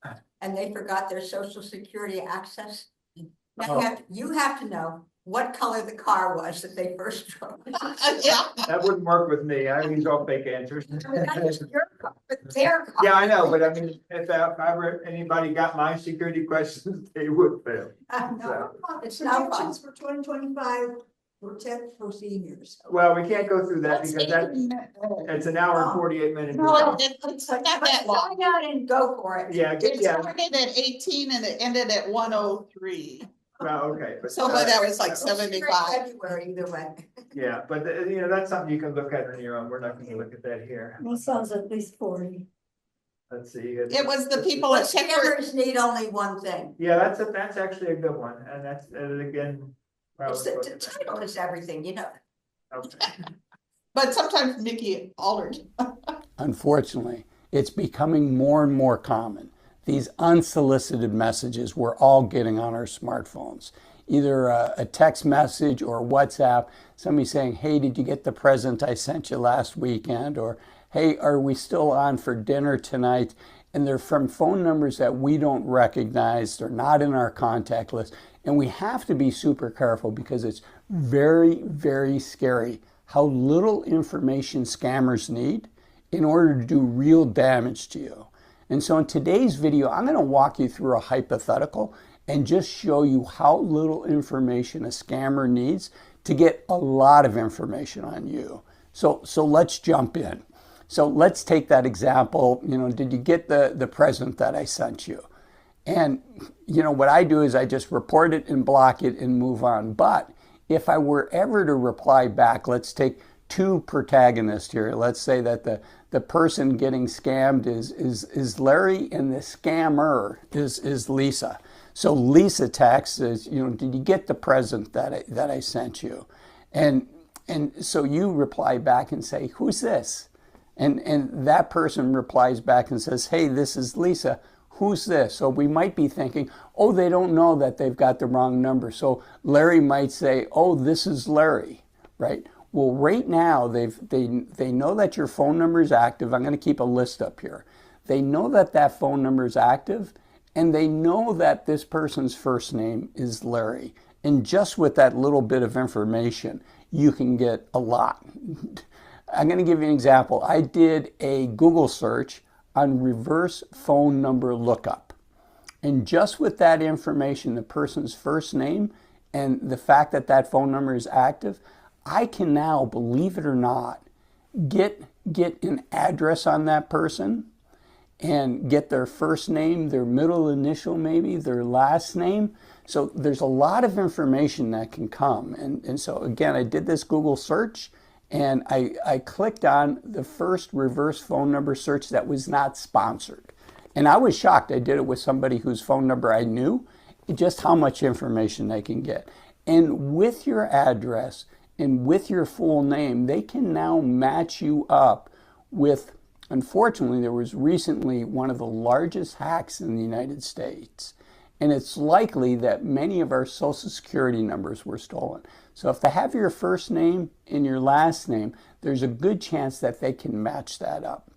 C: and they forgot their social security access, now you have to know what color the car was that they first drove.
A: Yeah.
B: that wouldn't work with me. I use all fake answers.
C: I mean, not just your car, but their car.
B: Yeah, I know, but I mean, if ever anybody got my security questions, they would fail.
C: No, it's not fun.
E: Projections for 2025 protect for seniors.
B: Well, we can't go through that
A: That's
B: because
A: 18 minutes.
B: it's an hour and 48 minutes.
A: No, it's not that long.
C: Find out and go for it.
B: Yeah,
A: It
B: yeah.
A: started at 18 and it ended at 103.
B: Well, okay.
A: So, but that was like
C: It's great
A: 75.
C: February either way.
B: Yeah, but that's something you can look at on your own. We're not going to look at that here.
F: That sounds at least 40.
B: Let's see.
A: It was the people
C: But
A: at Checker.
C: scammers need only one thing.
B: Yeah, that's actually a good one, and that's again. Well,
C: It's the title is everything, you know.
B: okay.
A: But sometimes Mickey altered.
P: Unfortunately, it's becoming more and more common. These unsolicited messages we're all getting on our smartphones. Either a text message or WhatsApp, somebody saying, hey, did you get the present I sent you last weekend? Or, hey, are we still on for dinner tonight? And they're from phone numbers that we don't recognize. They're not in our contact list. And we have to be super careful because it's very, very scary how little information scammers need in order to do real damage to you. And so in today's video, I'm going to walk you through a hypothetical and just show you how little information a scammer needs to get a lot of information on you. So let's jump in. So let's take that example, did you get the present that I sent you? And, what I do is I just report it and block it and move on. But if I were ever to reply back, let's take two protagonists here. Let's say that the person getting scammed is Larry and the scammer is Lisa. So Lisa texts is, did you get the present that I sent you? And so you reply back and say, who's this? And that person replies back and says, hey, this is Lisa. Who's this? So we might be thinking, oh, they don't know that they've got the wrong number. So Larry might say, oh, this is Larry, right? Well, right now, they know that your phone number is active. I'm going to keep a list up here. They know that phone number is active, and they know that this person's first name is Larry. And just with that little bit of information, you can get a lot. I'm going to give you an example. I did a Google search on reverse phone number lookup. And just with that information, the person's first name and the fact that phone number is active, I can now, believe it or not, get an address on that person and get their first name, their middle initial maybe, their last name. So there's a lot of information that can come. And so again, I did this Google search and I clicked on the first reverse phone number search that was not sponsored. And I was shocked. I did it with somebody whose phone number I knew, just how much information they can get. And with your address and with your full name, they can now match you up with, unfortunately, there was recently one of the largest hacks in the United States. And it's likely that many of our Social Security numbers were stolen. So if they have your first name and your last name, there's a good chance that they can match that up.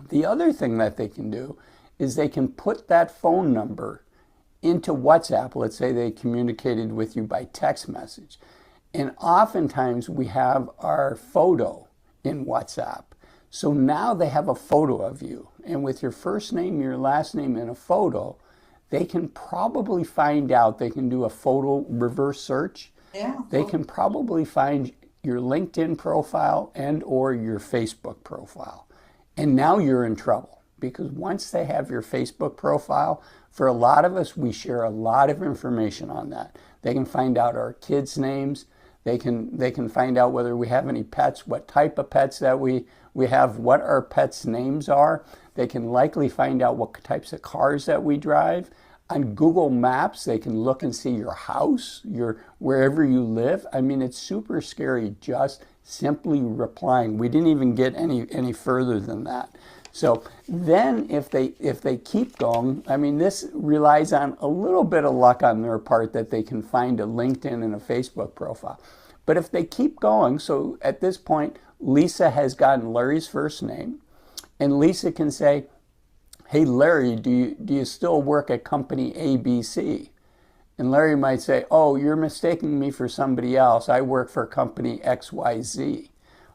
P: The other thing that they can do is they can put that phone number into WhatsApp. Let's say they communicated with you by text message. And oftentimes we have our photo in WhatsApp. So now they have a photo of you. And with your first name, your last name, and a photo, they can probably find out, they can do a photo reverse search.
A: Yeah.
P: They can probably find your LinkedIn profile and or your Facebook profile. And now you're in trouble because once they have your Facebook profile, for a lot of us, we share a lot of information on that. They can find out our kids' names. They can find out whether we have any pets, what type of pets that we have, what our pets' names are. They can likely find out what types of cars that we drive. On Google Maps, they can look and see your house, wherever you live. I mean, it's super scary just simply replying. We didn't even get any further than that. So then if they keep going, I mean, this relies on a little bit of luck on their part that they can find a LinkedIn and a Facebook profile. But if they keep going, so at this point, Lisa has gotten Larry's first name, and Lisa can say, hey, Larry, do you still work at company ABC? And Larry might say, oh, you're mistaking me for somebody else. I work for company XYZ.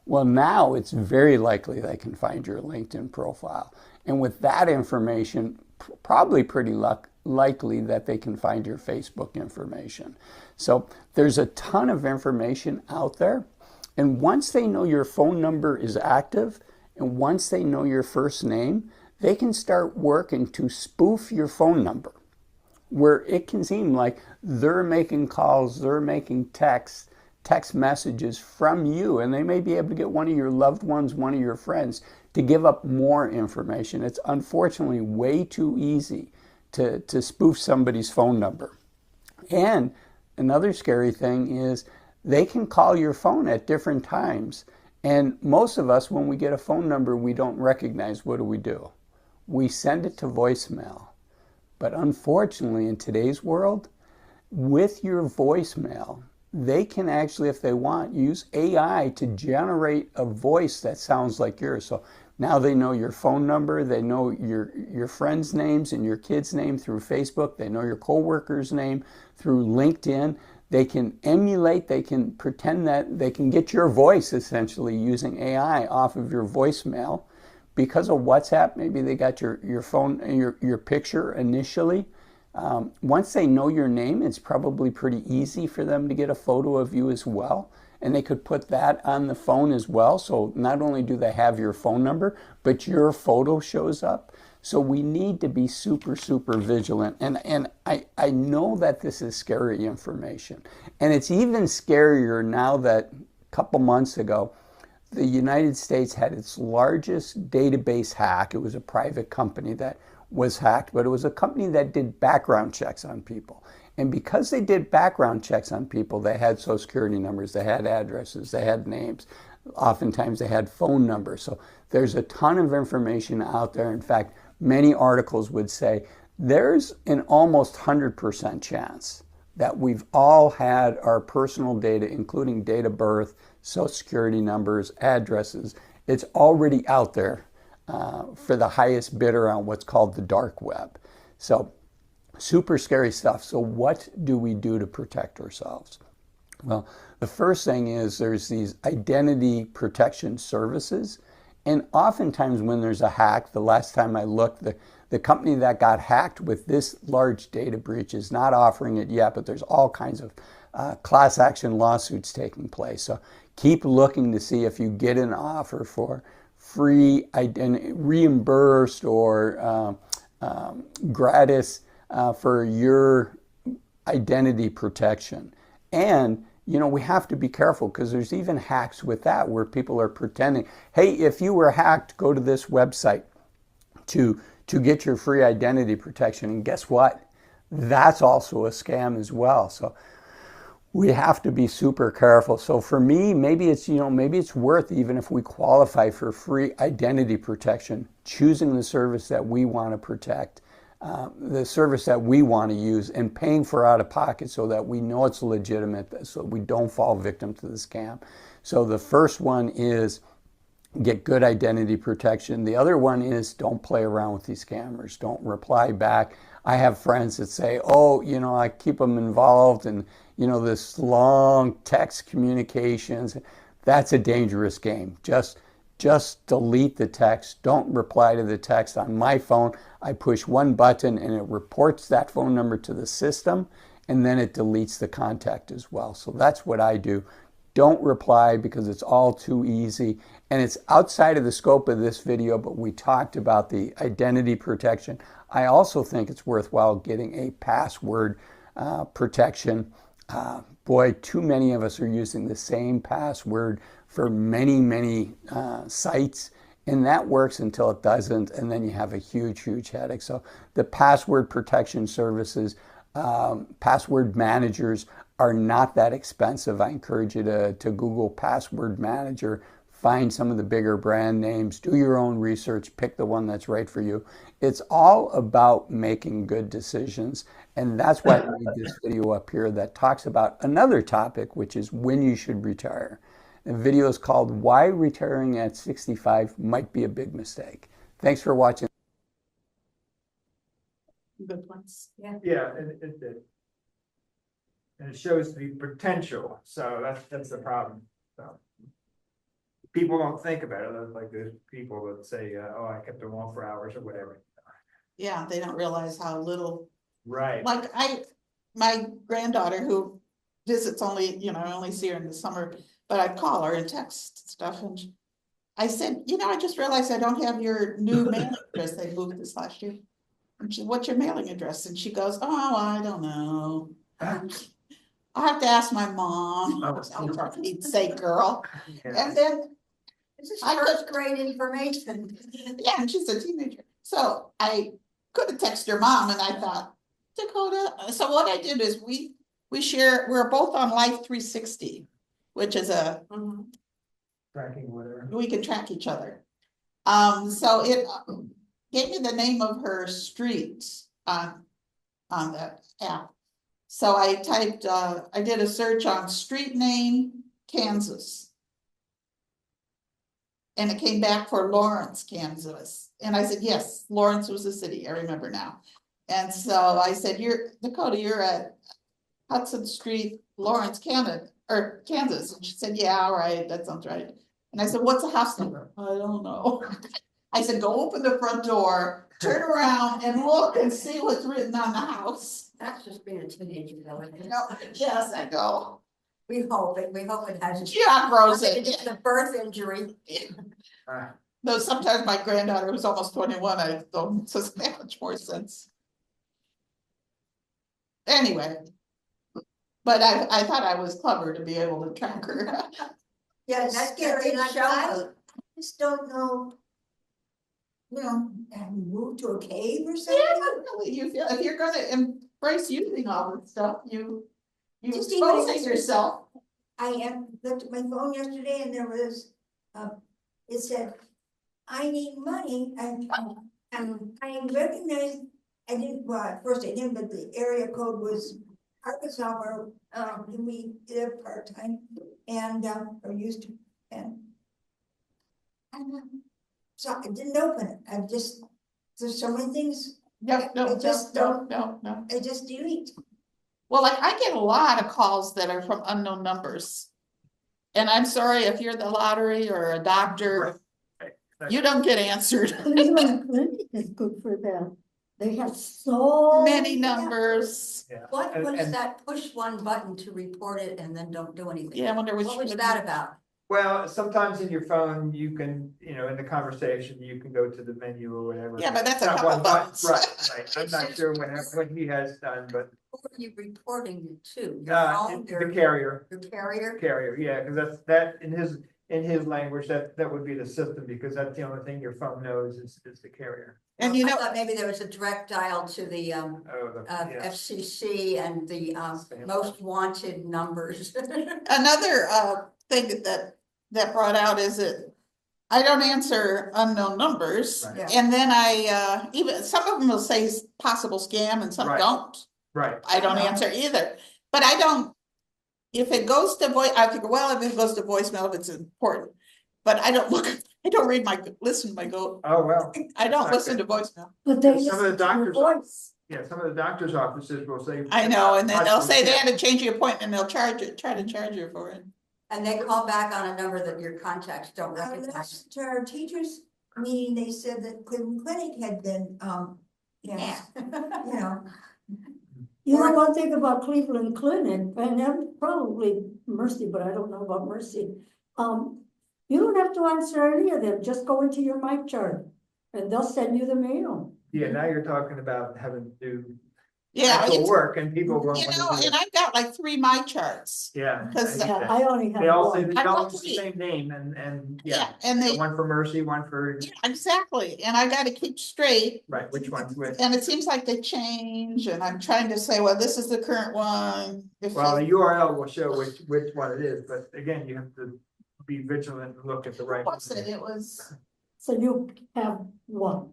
P: Well, now it's very likely they can find your LinkedIn profile. And with that information, probably pretty likely that they can find your Facebook information. So there's a ton of information out there. And once they know your phone number is active, and once they know your first name, they can start working to spoof your phone number, where it can seem like they're making calls, they're making text messages from you, and they may be able to get one of your loved ones, one of your friends, to give up more information. It's unfortunately way too easy to spoof somebody's phone number. And another scary thing is they can call your phone at different times. And most of us, when we get a phone number we don't recognize, what do? We send it to voicemail. But unfortunately, in today's world, with your voicemail, they can actually, if they want, use AI to generate a voice that sounds like yours. So now they know your phone number, they know your friends' names and your kids' name through Facebook, they know your coworker's name through LinkedIn. They can emulate, they can pretend that they can get your voice essentially using AI off of your voicemail. Because of WhatsApp, maybe they got your phone, your picture initially. Once they know your name, it's probably pretty easy for them to get a photo of you as well. And they could put that on the phone as well. So not only do they have your phone number, but your photo shows up. So we need to be super, super vigilant. And I know that this is scary information. And it's even scarier now that a couple months ago, the United States had its largest database hack. It was a private company that was hacked, but it was a company that did background checks on people. And because they did background checks on people, they had social security numbers, they had addresses, they had names. Oftentimes they had phone numbers. So there's a ton of information out there. In fact, many articles would say there's an almost 100% chance that we've all had our personal data, including date of birth, social security numbers, addresses. It's already out there for the highest bidder on what's called the dark web. So super scary stuff. So what do we do to protect ourselves? Well, the first thing is there's these identity protection services. And oftentimes when there's a hack, the last time I looked, the company that got hacked with this large data breach is not offering it yet, but there's all kinds of class action lawsuits taking place. So keep looking to see if you get an offer for free reimbursed or gratis for your identity protection. And you know, we have to be careful because there's even hacks with that where people are pretending, hey, if you were hacked, go to this website to get your free identity protection. And guess what? That's also a scam as well. So we have to be super careful. So for me, maybe it's worth, even if we qualify for free identity protection, choosing the service that we want to protect, the service that we want to use, and paying for out of pocket so that we know it's legitimate, so we don't fall victim to the scam. So the first one is get good identity protection. The other one is don't play around with these scammers. Don't reply back. I have friends that say, oh, you know, I keep them involved in, you know, this long text communications. That's a dangerous game. Just delete the text. Don't reply to the text. On my phone, I push one button and it reports that phone number to the system, and then it deletes the contact as well. So that's what I do. Don't reply because it's all too easy. And it's outside of the scope of this video, but we talked about the identity protection. I also think it's worthwhile getting a password protection. Boy, too many of us are using the same password for many sites, and that works until it doesn't, and then you have a huge headache. So the password protection services, password managers are not that expensive. I encourage you to Google password manager find some of the bigger brand names, do your own research, pick the one that's right for you. It's all about making good decisions. And that's why I made this video up here that talks about another topic, which is when you should retire. The video is called Why Retiring at 65 Might Be a Big Mistake. Thanks for watching.
A: Good points.
C: Yeah.
B: Yeah, and it shows the potential, so that's the problem, so. People don't think about it, there's like those people that say, oh, I kept them on for hours or whatever.
A: Yeah, they don't realize how little,
B: Right.
A: like my granddaughter who visits only, I only see her in the summer, but I call her and text stuff, and I said, I just realized I don't have your new mailing address. They moved this last year. And she, what's your mailing address? And she goes, oh, I don't know. I have to ask my mom.
B: Oh.
A: For Pete's sake, girl.
B: Yeah.
A: And then
C: This is first grade information.
A: yeah, and she's a teenager. So I could have texted her mom, and I thought, Dakota. So what I did is we share, we're both on Life 360, which is a
B: Tracking whatever.
A: we can track each other. So it gave me the name of her street on the app. So I typed, I did a search on street name, Kansas. And it came back for Lawrence, Kansas. And I said, yes, Lawrence was the city. I remember now. And so I said, Dakota, you're at Hudson Street, Lawrence, Canada, or Kansas. And she said, yeah, all right, that sounds right. And I said, what's the house number? I don't know. I said, go open the front door, turn around and look and see what's written on the house.
C: That's just being a teenager, though. Isn't it?
A: No, yes, I know.
C: We hope it has.
A: Yeah, grows it.
C: It's just a birth injury.
A: Though sometimes my granddaughter was almost 21, I don't, it doesn't make much more sense. Anyway. But I thought I was clever to be able to track her.
C: Yeah, that's scary.
E: I just don't know. Have you moved to a cave or something?
A: Yeah, but really, you feel if you're gonna embrace using all this stuff, you
E: Just
A: exposing
E: even-
A: yourself.
E: I looked at my phone yesterday and there was, it said, I need money, and I recognized, I didn't, well, at first I didn't, but the area code was Arkansas, where, we live part-time, and, or used to, and so I didn't open it, there's so many things.
A: No,
E: I just don't,
A: no.
E: I just delete.
A: Well, like I get a lot of calls that are from unknown numbers. And I'm sorry if you're the lottery or a doctor, you don't get answered.
F: Cleveland Clinic is good for that. They have so
A: Many numbers.
B: Yeah.
C: What was
B: And-
C: that push one button to report it and then don't do anything?
A: Yeah, I wonder which.
C: What was that about?
B: Well, sometimes in your phone, you can, in the conversation, you can go to the menu or whatever.
A: Yeah, but that's a
B: Not
A: couple
B: one button,
A: buttons.
B: Right. I'm not sure what he has done, but
C: Who are you reporting it to? Your phone,
B: the carrier.
C: your carrier?
B: Carrier, yeah, because that in his language, that would be the system, because that's the only thing your phone knows is the carrier.
A: And
C: I thought maybe there was a direct dial to the
B: Yeah.
C: FCC and the most wanted numbers.
A: Another thing that brought out is that I don't answer unknown numbers.
B: Right.
A: And then I even some of them will say possible scam and some
B: Right.
A: don't.
B: Right.
A: I don't answer either. But I don't, if it goes to voice, I think, well, if it goes to voicemail, if it's important. But I don't look, I don't read listen to my go.
B: Oh, well.
A: I don't
B: Not
A: listen
B: good.
A: to voicemail.
F: But they
B: Some of the
F: listen to your
B: doctors'
F: voice.
B: Yeah, some of the doctor's offices will say.
A: I know, and then they'll say they
B: Yeah.
A: had to change your appointment and they'll try to charge you for it.
C: And they call back on a number that your contacts don't
E: Last
C: recognize.
E: to our teachers meeting, they said that Cleveland Clinic had been,
C: Yeah.
F: You know one thing about Cleveland Clinic, and then probably Mercy, but I don't know about Mercy. You don't have to answer any of them, just go into your mic chart and they'll send you the mail.
B: Yeah, now you're talking about having to do
A: Yeah,
B: actual
A: it's,
B: work, and people won't
A: you
B: want
A: know,
B: to do
A: and
B: it.
A: I've got like 3 my charts.
B: Yeah.
A: Because
F: Yeah, I only have
B: They all say
F: one.
B: they
A: I've
B: all
A: got
B: use the
A: 3.
B: same name, and
A: Yeah, and they,
B: one for Mercy, one for,
A: yeah, exactly, and I gotta keep straight.
B: right, which one's which.
A: And it seems like they change, and I'm trying to say, well, this is the current one. If
B: Well,
A: you-
B: the URL will show which one it is, but again, you have to be vigilant and look at the right.
A: What's it? It was,
F: So you have one,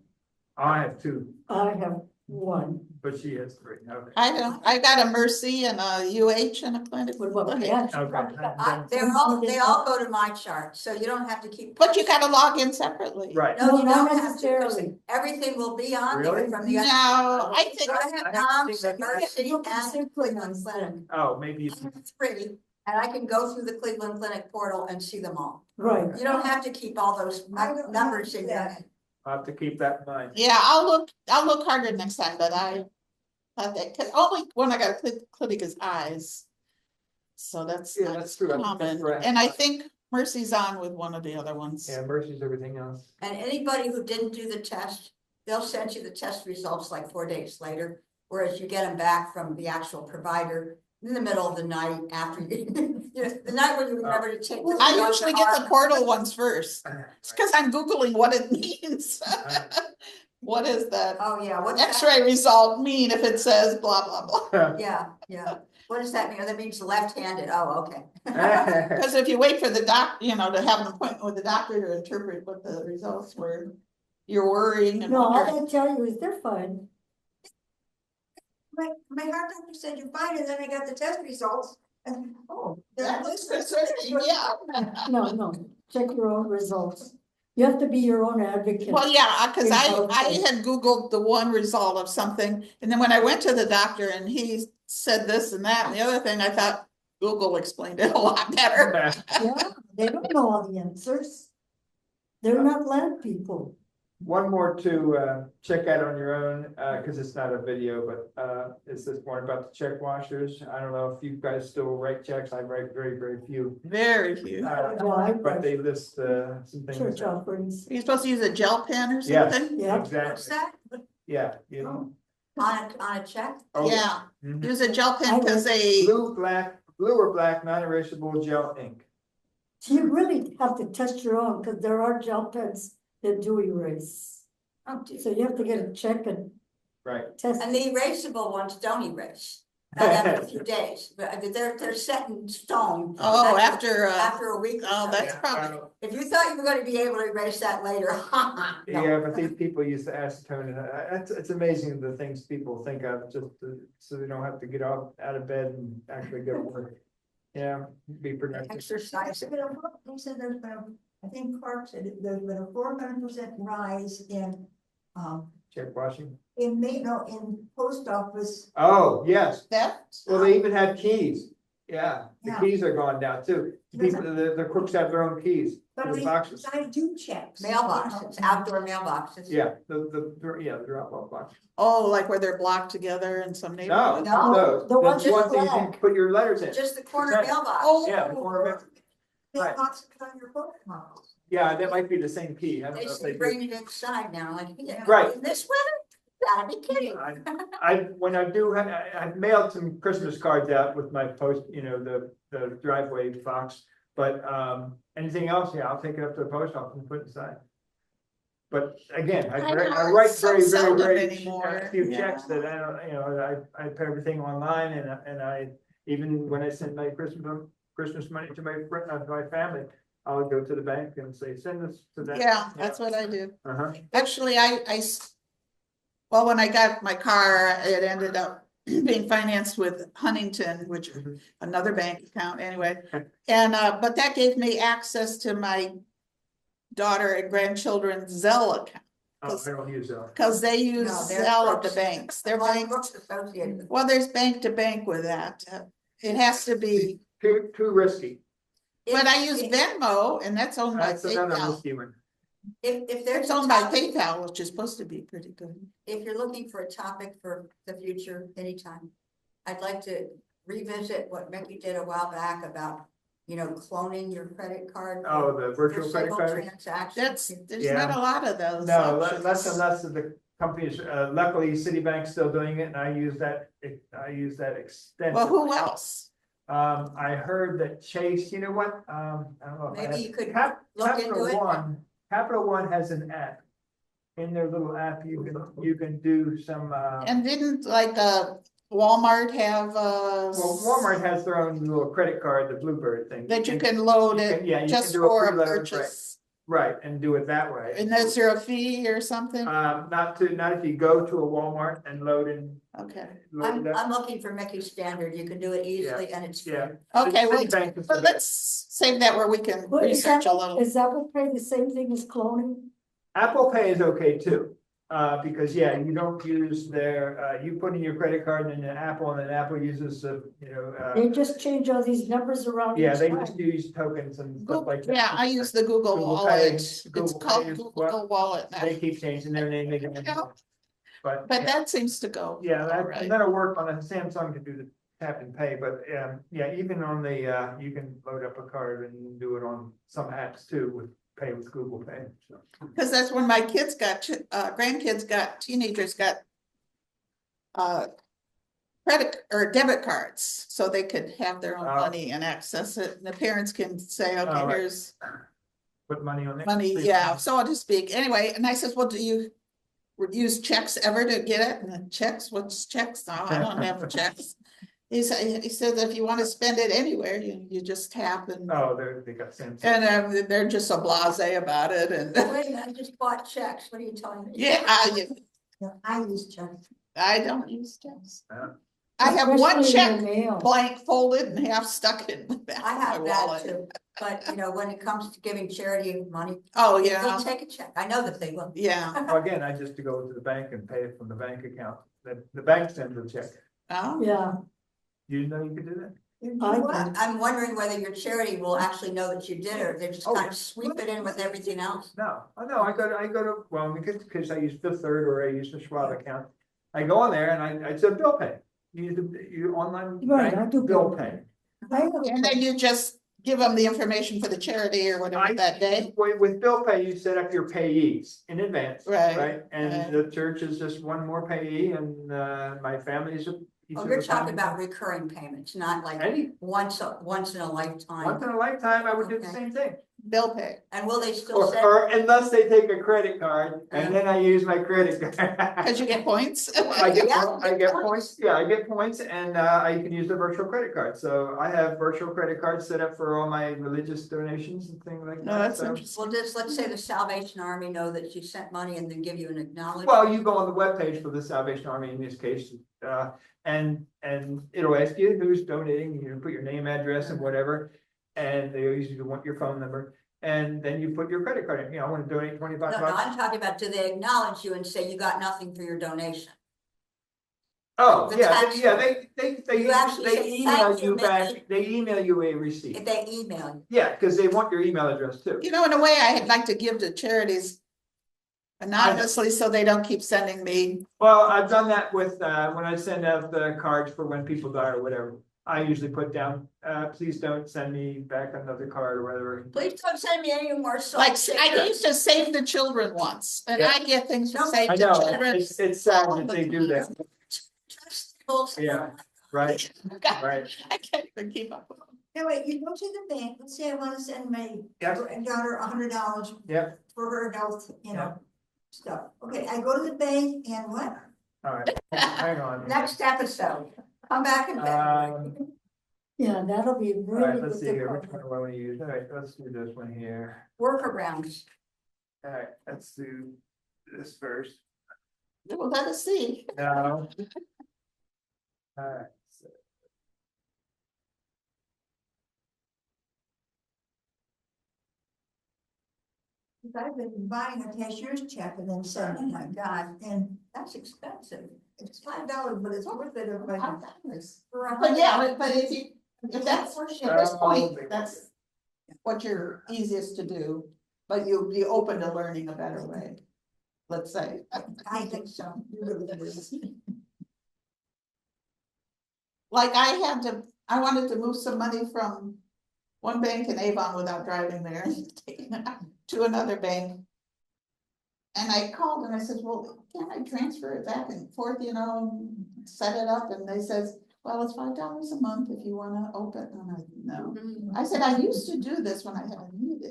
B: I have two,
F: I have one.
B: but she has three. Okay.
A: I got a Mercy and a UH and a clinic.
F: What about
A: Okay.
F: that?
B: Okay.
C: They all go to my chart, so you don't have to keep.
A: But you gotta log in separately.
B: Right.
C: No, you
F: No, not
C: don't have to, 'cause
F: necessarily.
C: everything will be on there
B: Really?
C: from the. other.
A: No, I think,
C: I have Tom's,
B: I
C: Mercy,
F: You can
C: and
F: simply
C: Cleveland Clinic.
B: Oh, maybe it's.
C: I have three, and I can go through the Cleveland Clinic portal and see them all.
F: Right.
C: You don't have to keep all those numbers in your head.
B: I'll have to keep that in mind.
A: yeah, I'll look harder next time, but I thought that, cause only one I got a clinic is eyes. So that's
B: Yeah,
A: not
B: that's
A: as
B: true.
A: common,
B: Right.
A: and I think Mercy's on with one of the other ones.
B: Yeah, Mercy's everything else.
C: And anybody who didn't do the test, they'll send you the test results like 4 days later, whereas you get them back from the actual provider in the middle of the night after you, the night when you remember to take. the
A: I
C: results
A: usually
C: to
A: get the
C: our-
A: portal ones first. It's cause I'm Googling what it means. What is that
C: Oh, yeah, what's that?
A: X-ray result mean if it says blah, blah, blah?
C: Yeah, yeah. What does that mean? Oh, that means left-handed. Oh, okay.
A: Cause if you wait for the to have an appointment with the doctor to interpret what the results were, you're worrying and
F: No, all
A: wondering.
F: they tell you is they're fine.
E: My heart doctor said you're fine, and then I got the test results, and, oh.
A: That looks concerning, yeah.
F: No, check your own results. You have to be your own advocate.
A: Well, yeah, cause I
F: Results.
A: had Googled the one result of something, and then when I went to the doctor and he said this and that and the other thing, I thought Google explained it a lot better.
F: Yeah, they don't know all the answers. They're not lab people.
B: One more to check out on your own, because it's not a video, but it's this one about the check washers. I don't know if you guys still write checks. I write very, very few.
A: Very few.
B: But they list some things.
F: Church offerings.
A: You're supposed to use a gel pen or
B: Yes,
A: something?
F: Yeah.
C: What's
B: exactly.
C: that?
B: Yeah, you know.
C: On a check?
B: Oh,
A: Yeah,
B: mhm.
A: use a gel pen because they,
B: Blue or black non-erasable gel ink.
F: So you really have to test your own, because there are gel pens that do erase.
C: Oh, dear.
F: So you have to get a check and
B: Right.
F: test.
C: And the erasable ones don't erase. Not after a few days, but they're set in stone.
A: oh,
C: After
A: after,
C: a week. or
A: oh,
C: so.
A: that's probably,
C: If you thought you were gonna be able to erase that later, no.
B: Yeah, but these people use the acetone, and it's amazing the things people think of so they don't have to get out of bed and actually go to work. Yeah, be productive.
C: Exercise.
E: They said there's been, I think Clark said there's been a 400% rise in,
B: Check washing.
E: in post office.
B: Oh, yes.
A: theft.
B: Well, they even have keys. Yeah, the
E: Yeah.
B: keys are gone down too. People, the cooks have their own keys
E: But
B: for the boxes.
E: I do checks.
C: Mailboxes, outdoor mailboxes.
B: Yeah, the drop off box.
A: Oh, like where they're blocked together in some
B: No,
A: neighborhoods?
B: no,
F: the ones
B: that's one
F: just
B: thing you
F: black.
B: can put your letters in.
C: Just the corner
B: Right.
C: mailbox.
A: Oh.
B: Yeah, the corner mail- Right.
E: Mailbox on your phone models.
B: Yeah, that might be the same key. I don't
C: They
B: know if
C: should
B: they do.
C: bring it inside now, like, yeah,
B: Right.
C: in this weather? You gotta be kidding.
B: When I do, I've mailed some Christmas cards out with my post, the driveway box, but, anything else, yeah, I'll take it up to the post office and put it inside. But again, I
A: I
B: write
A: know,
B: very,
A: it's so
B: very,
A: seldom
B: very
A: anymore,
B: few
A: yeah.
B: checks that I don't, I put everything online and I, even when I send my Christmas money to my family, I'll go to the bank and say, send this to that.
A: Yeah, that's what I do.
B: Uh-huh.
A: Actually, well, when I got my car, it ended up being financed with Huntington, which another bank account anyway. And, but that gave me access to my daughter and grandchildren's Zelle account.
B: Oh, I don't use that.
A: Cause they use
C: No, they're
A: Zelle at the
C: crooks.
A: banks. They're
C: Like
A: bank,
C: crooks associated with.
A: well, there's bank to bank with that. It has to be,
B: Too risky.
A: but I use Venmo and that's owned by
B: That's another
A: PayPal.
B: risky one.
C: If there's
A: It's
C: a
A: owned by
C: topic,
A: PayPal, which is supposed to be pretty good.
C: if you're looking for a topic for the future, anytime, I'd like to revisit what Mickey did a while back about, cloning your credit card.
B: Oh, the
C: for
B: virtual credit
C: single
B: card?
C: transactions.
A: There's
B: Yeah.
A: not a lot of those.
B: No,
A: options.
B: less and less of the companies, luckily Citibank's still doing it and I use that extensively.
A: Well, who else?
B: I heard that Chase, you know what, I don't know. If I
C: Maybe
B: have-
C: you could
B: Capital
C: look into it.
B: Capital One has an app. In their little app, you can do some,
A: And didn't Walmart have,
B: Well, Walmart has their own little credit card, the Bluebird thing.
A: that you can load
B: you
A: it
B: can- yeah, you
A: just
B: can do a
A: for a
B: preload, right.
A: purchase?
B: Right, and do it that way.
A: And is there a fee or something?
B: Not if you go to a Walmart and load in.
A: Okay.
B: load it up.
C: I'm looking for Mickey Standard. You can do it easily and it's free.
B: Yeah.
A: Okay, well,
B: Citibank is
A: but
B: the
A: let's save that where we can
F: Well,
A: research a little.
F: Is Apple Pay the same thing as cloning?
B: Apple Pay is okay too, because yeah, you don't use their, you put in your credit card and then Apple, and then Apple uses the,
F: They just change all these numbers around.
B: yeah,
F: each
B: they
F: time.
B: just use tokens and stuff like that.
A: Yeah, I use the Google
B: Google
A: Wallet.
B: Pay,
A: It's
B: Google
A: called
B: Pay is
A: Google
B: what-
A: Wallet now.
B: They keep changing their name, making it.
A: Yeah.
B: But
A: But that seems to go.
B: yeah,
A: all right.
B: that'll work on a Samsung to do the tap and pay, but yeah, even on the, you can load up a card and do it on some apps too with pay with Google Pay. So.
A: Because that's when my kids got, teenagers got credit or debit cards, so they could have their own
B: Oh.
A: money and access it. And the parents can say, okay,
B: right.
A: here's
B: Put money on it.
A: money, yeah, so to speak. Anyway, and I says, well, do you use checks ever to get it? And then checks, what's checks? No, I don't have checks. He said that if you want to spend it anywhere, you just tap and.
B: Oh, they got Samsung.
A: And they're just so blasé about it and.
C: Wait a minute, I just bought checks. What are you telling me?
A: Yeah,
E: I use checks.
A: I don't use checks.
B: Yeah.
A: I have one
F: Especially in
A: check
F: the mail.
A: blank folded and half stuck in the back
C: I
A: of my
C: have that
A: wallet.
C: too, but when it comes to giving charity money,
A: Oh,
C: they'll
A: yeah,
C: take a check. I know that they will.
A: yeah.
B: Well, again, I just to go to the bank and pay it from the bank account. The bank sends a check.
A: Oh,
F: Yeah,
B: You didn't know you could do that?
C: I'm wondering whether your charity will actually know that you did it, or they just kind of sweep it in with everything else.
B: No, I go to, well, because I use Fifth Third or I use the Schwab account. I go on there and I said bill pay. You online
F: Right, I
B: bank
F: do
B: bill
F: bill
B: pay.
A: and then you just give them the information for the charity or whatever that day.
B: With bill pay, you set up your payees in advance,
A: Right,
B: right? And
A: right.
B: the church is just one more payee and my family is.
C: Oh, you're talking about recurring payments, not like once in a
B: Once
C: lifetime.
B: in a lifetime, I would do the
C: Okay.
B: same thing.
A: Bill pay.
C: And will they still send?
B: Or unless they take a credit card and then I use my credit card.
A: Cause you get points.
B: I get
C: Yeah.
B: points, yeah, I get points and I can use the virtual credit card. So I have virtual credit cards set up for all my religious donations and things like that.
A: No, that's
B: So-
A: interesting.
C: Well, let's say the Salvation Army know that you sent money and then give you an acknowledgement.
B: Well, you go on the webpage for the Salvation Army in this case, and it'll ask you who's donating, you put your name, address and whatever. And they usually want your phone number, and then you put your credit card in, I want to donate 25
C: No,
B: bucks.
C: I'm talking about, do they acknowledge you and say you got nothing for your donation?
B: Oh,
C: the
B: yeah,
C: tax You actually
B: they
C: say,
B: email
C: "Thank you,
B: you back,
C: Mickey."
B: they email you a
C: If
B: receipt.
C: they email you.
B: Yeah, because they want your email address too.
A: You know, in a way, I'd like to give to charities anonymously so they don't keep sending me.
B: Well, I've done that with, when I send out the cards for when people die or whatever. I usually put down, please don't send me back another card or whatever.
C: Please don't send me any more.
A: Like, I used to Save the Children once, and I get things from
C: No,
A: Save
B: I
A: the
B: know,
A: Children.
B: it's sad that they do that. Yeah, right,
A: God,
B: right.
A: I can't even keep up with them.
E: No, wait, you go to the bank, let's say I wanna send my
B: Yep.
E: daughter $100
B: Yep,
E: for her health, stuff. Okay, I go to the bank and what?
B: all right, hang on.
C: Next episode, come back in February.
F: yeah, that'll be
B: All
F: really
B: right,
F: good
B: let's see
F: to
B: here, which
F: cover.
B: one do I want to use? All right, let's do this one here.
C: Workarounds.
B: All right, let's do this first.
A: Well, let us see.
B: No. All right. So.
E: I've been buying a cashier's check and then
C: Oh
E: sending
C: my
E: it.
C: God,
E: And
C: that's expensive.
E: it's $5, but it's worth it. If I
A: But yeah, but if that's, at this point, that's what you're easiest to do, but you'll be open to learning a better way. Let's say.
E: I think so. You really do.
A: Like I wanted to move some money from one bank in Avon without driving there, taking it to another bank. And I called and I said, well, can I transfer it back and forth, set it up? And they says, well, it's $5 a month if you wanna open. And I'm like, no. I said, I used to do this when I had a need.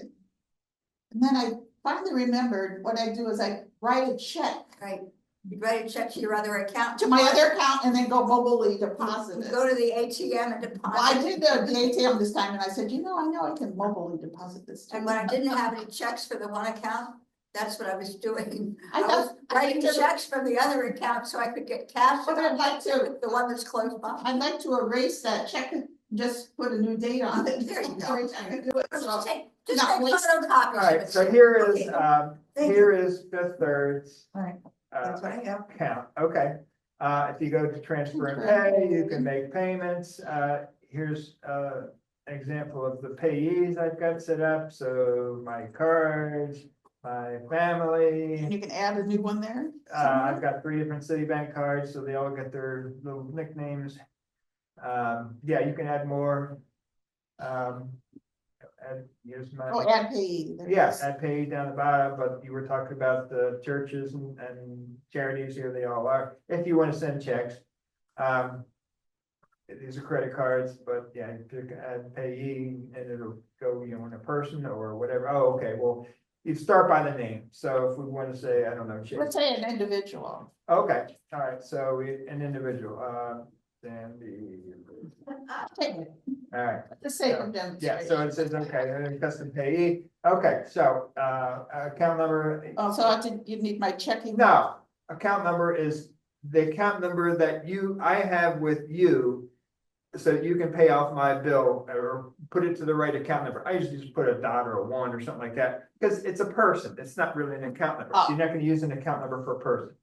A: And then I finally remembered what I do is I write a check.
C: Right. You write a check to your other account.
A: to my other account and then go mobilely deposit
C: You
A: it.
C: go to the ATM and deposit.
A: Well, I did the ATM this time and I said, I know I can mobilely deposit this.
C: And when I didn't have any checks for the one account, that's what I was doing.
A: I
C: I was
A: thought-
C: writing checks from the other account so I could get cash.
A: But I'd like to-
C: The one that's close by.
A: I'd like to erase that check and just put a new date on it.
C: There you go.
A: Every time I do it, so-
C: Just take
A: not waste-
C: photocopies.
B: All right, so here is,
E: Thank
B: here is Fifth Third's
E: All right, that's what I have.
B: account, okay. If you go to transfer and pay, you can make payments. Here's an example of the payees I've got set up, so my cards, my family.
A: And you can add a new one there.
B: I've got 3 different Citibank cards, so they all get their little nicknames. Yeah, you can add more. And here's my.
A: Oh, add payee. There it
B: Yeah,
A: is.
B: add pay down the bottom, but you were talking about the churches and charities, here they all are, if you want to send checks. These are credit cards, but yeah, you pick add payee and it'll go, in a person or whatever. Oh, okay, well, you start by the name, so if we want to say, I don't know.
A: Let's say an individual.
B: Okay, all right, so an individual, Sandy.
A: Take it.
B: All right.
A: For the sake of
B: Yeah,
A: demonstration.
B: so it says, okay, custom payee, okay, so, account number.
A: Oh, so you need my checking?
B: No, account number is the account number that I have with you. So you can pay off my bill or put it to the right account number. I usually just put a dot or a 1 or something like that, because it's a person, it's not really an account number. So you're not gonna use an account number for a person.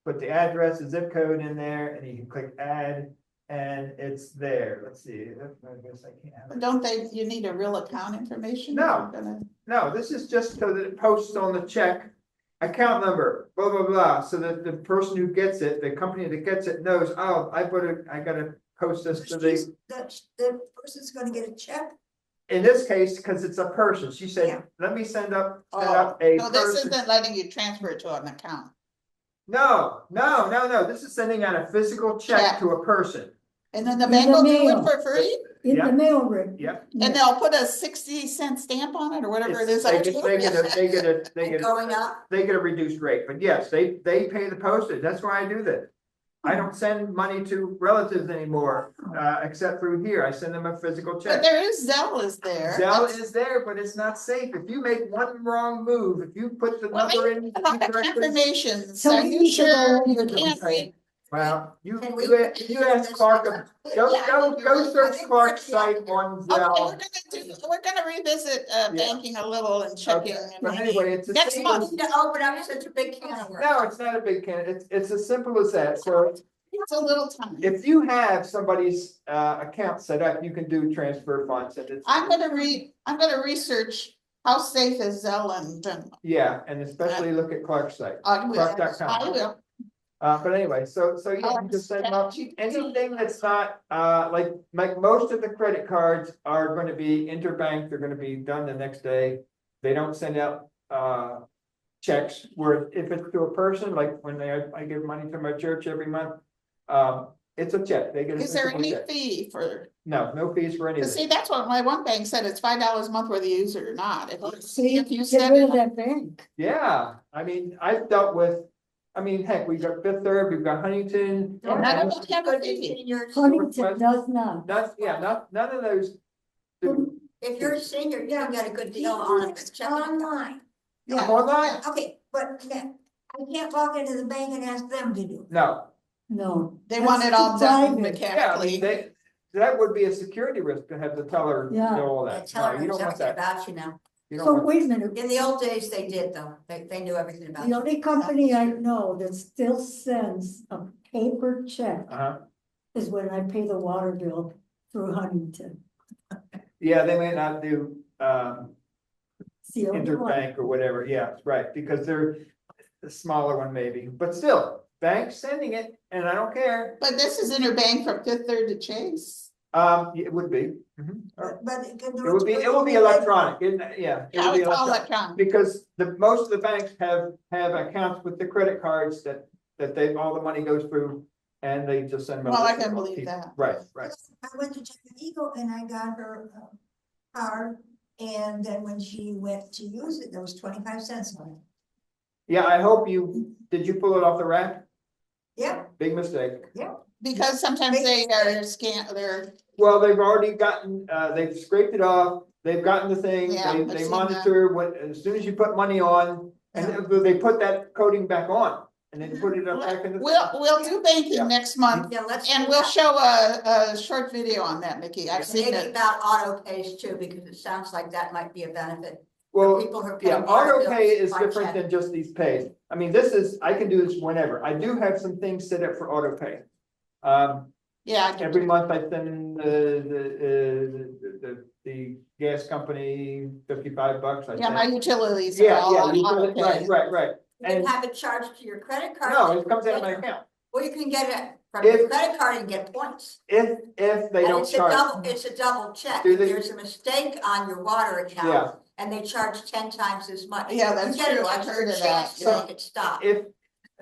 B: Put the address, the zip code in there, and you can click add, and it's there. Let's see, I guess I can't have it.
A: Don't you need a real account information?
B: No.
A: You're gonna-
B: No, this is just so that it posts on the check, account number, blah, blah, blah, so that the person who gets it, the company that gets it knows, oh, I gotta post this to the,
E: The person's gonna get a check.
B: in this case, because it's a person, she
E: Yeah.
B: said, let me send up a
A: No, this
B: person.
A: isn't letting you transfer it to an account.
B: No, this is sending out a physical check
A: Check.
B: to a person.
A: And then the
F: In
A: bank
F: the
A: will do
F: mail.
A: it for free?
F: In
B: Yeah.
F: the mail, Rick.
B: Yep.
A: And they'll put a 60-cent stamp on it or whatever it is.
B: They get
C: Going up.
B: they get a reduced rate, but yes, they pay the postage, that's why I do that. I don't send money to relatives anymore, except through here, I send them a physical
A: But
B: check.
A: there is Zelle is there.
B: Zelle is there, but it's not safe, if you make one wrong move, if you put the
A: Well,
B: number in.
A: A lot of
B: incorrectly-
A: confirmations.
F: So
A: Are
F: we
A: you
F: need to
A: sure
F: go
A: you
F: over
A: can't
F: this.
A: read?
B: Well, you
C: Can we-
B: ask Clark, go search Clark's site on
A: Okay,
B: Zelle.
A: we're gonna revisit banking a little and checking.
B: Okay,
A: and
B: but
A: maybe
B: anyway, it's the
A: next
B: same-
A: month.
C: To open up such a big can of worms.
B: No, it's not a big can, it's as simple as that, so.
A: It's a little time.
B: If you have somebody's account set up, you can do transfer funds and it's.
A: I'm gonna research how safe is Zelle and.
B: Yeah, and especially look at Clark's site.
A: I will.
B: Clark.com.
A: I will.
B: But anyway, so yeah, you just send them up, anything that's not, like most of the credit cards are gonna be interbank, they're gonna be done the next day. They don't send out, checks, where if it's to a person, like when I give money to my church every month. It's a check, they get a
A: Is there
B: physical
A: any
B: check.
A: fee for,
B: No fees for any of
A: see,
B: it.
A: that's what my one bank said, it's $5 a month whether you use it or not.
F: See,
A: If you
F: get
A: set
F: rid
A: it
F: of
A: up.
F: that bank.
B: Yeah, I mean, I've dealt with, heck, we've got Fifth Third, we've got Huntington.
A: And none of them have a
C: Good
A: fee.
C: seniors.
F: Huntington does not.
B: None of those. do.
C: If you're a senior, you can get a good deal on it. Check
E: Online.
A: Yeah.
B: I'm online?
E: Okay, but yeah, I can't walk into the bank and ask them to do it.
B: No,
F: No.
A: They
F: That's
A: want it all done
F: private.
B: yeah, I mean,
A: mechanically.
B: that would be a security risk to have the teller
F: Yeah.
B: know all
C: They
B: that.
C: tell
B: No, you
C: them
B: don't want
C: everything
B: that.
C: about you now.
B: You don't
F: So
B: want-
F: wait a minute,
C: In the old days, they did though. They knew everything about
F: the
C: you.
F: only company I know that still sends a paper check
B: Uh-huh.
F: is when I pay the water bill through Huntington.
B: Yeah, they may not do,
F: It's the only one.
B: interbank or whatever, yeah, right, because they're the smaller one maybe, but still, bank's sending it, and I don't care.
A: But this is interbank from Fifth Third to Chase.
B: It would be. Mhm.
E: But
B: It will be electronic, isn't it? Yeah. it will
A: Yeah,
B: be
A: it's all
B: electronic.
A: electronic.
B: Because most of the banks have accounts with the credit cards that all the money goes through, and they just send.
A: Well, I
B: money
A: can
B: to
A: believe
B: people.
A: that.
B: Right.
E: I went to Jack Eagle and I got her card, and then when she went to use it, there was 25 cents on it.
B: Yeah, I hope did you pull it off the rack?
E: Yeah,
B: big mistake.
E: yeah.
A: Because sometimes they're
B: Well, they've already gotten, they've scraped it off, they've gotten the thing,
A: Yeah, I've
B: they
A: seen
B: monitor what, as soon as you put money on, and they put that coating back on, and then put it up back in the.
A: We'll do banking
B: Yeah.
A: next month,
C: Yeah, let's.
A: and
C: do
A: we'll
C: that.
A: show a short video on that, Mickey. I've seen
C: Maybe
A: it.
C: about auto pays too, because it sounds like that might be a benefit.
B: Well,
C: People who are
B: yeah,
C: paying water
B: auto pay
C: bills
B: is
C: by
B: different
C: check.
B: than just these pays. I mean, I can do this whenever. I do have some things set up for auto pay.
A: Yeah.
B: Every month I send the gas company $55.
A: Yeah, my utilities are
B: Yeah,
A: all on
B: yeah,
A: auto pay.
B: right.
C: You can
B: And
C: have it charged to your credit card.
B: no, it comes out of my account.
C: Well, you can get it from
B: If-
C: your credit card and get points.
B: If they
C: And
B: don't charge.
C: it's a double check.
B: Do
C: If
B: they?
C: there's a mistake on your water
B: Yeah.
C: account and they charge 10 times as much.
A: Yeah,
C: you
A: that's
C: get an
A: true. I've
C: extra
A: heard of
C: chance
A: that.
C: to make it stop.
B: If,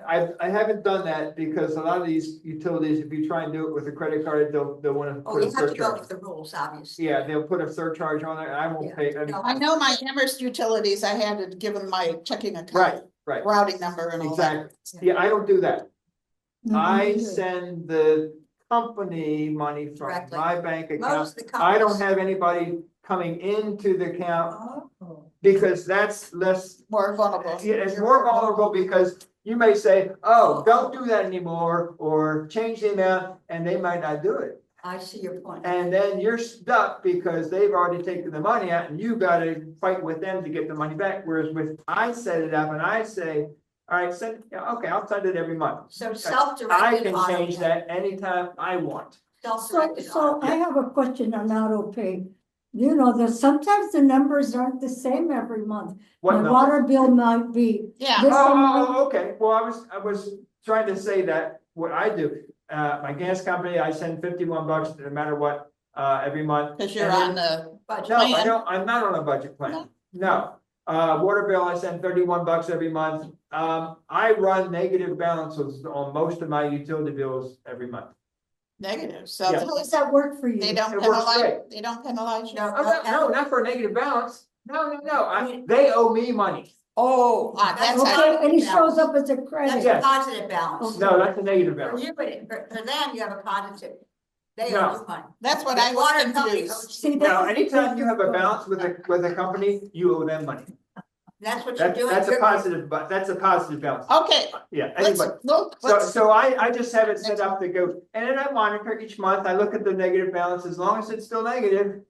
B: I haven't done that because a lot of these utilities, if you try and do it with a credit card, they'll wanna
C: Oh,
B: put
C: you
B: a
C: have to go
B: surcharge.
C: with the rules, obviously.
B: Yeah, they'll put a surcharge on it. I won't
C: Yeah.
B: pay.
C: No,
A: I know my Amherst utilities, I had to give them my checking account.
B: Right.
A: Routing number and all that.
B: Exactly. Yeah, I don't do that.
F: No,
B: I
F: neither.
B: send the company money from
C: Directly.
B: my bank account.
C: Most of the
B: I don't
C: companies.
B: have anybody coming into the account
E: Oh.
B: because that's less,
A: More vulnerable.
B: yeah, it's more vulnerable because you may say, oh, don't do that anymore, or change the amount, and they might not do it.
C: I see your point.
B: And then you're stuck because they've already taken the money out and you gotta fight with them to get the money back. Whereas with, I set it up and I say, all right, okay, I'll send it every month.
C: So
B: I
C: self-directed
B: can
C: auto
B: change
C: pay.
B: that anytime I want.
F: So,
C: Self-directed
F: so
C: auto
F: I
C: pay.
F: have a question on auto pay. You know, there's sometimes the numbers aren't the same every month.
B: What
F: My
B: number?
F: water bill might be.
A: Yeah.
F: this amount.
B: Okay, well, I was trying to say that what I do, my gas company, I send $51 no matter what, every month.
A: Cause you're
B: And then-
A: on the
C: Budget.
B: No, I
A: plan.
B: don't, I'm not on a budget plan, no. Water bill, I send $31 every month. I run negative balances on most of my utility bills every month.
A: negative, so
B: Yeah.
F: How does that work for you?
A: they don't
B: It works
A: penalize,
B: great.
A: they don't penalize you.
C: No,
B: No, not for a negative balance. No, they owe me money.
A: Oh, that's how.
F: Okay, and it shows up as a
C: That's
F: credit.
B: Yeah.
C: a positive balance.
B: No, that's a negative
C: For
B: balance.
C: you, for them, you have a positive. They
B: No.
C: owe you money.
A: That's what
C: The
A: I was
C: water company
A: confused.
C: owes
F: See,
C: you.
F: that-
B: Now, anytime you have a balance with a company, you owe them money.
C: That's what you're doing.
B: That's a
C: You're-
B: positive, but that's a positive balance.
A: Okay,
B: Yeah,
A: let's,
B: anyway.
A: look,
B: So, so I just have it set up to go, and then I monitor each month, I look at the negative balance, as long as it's still negative,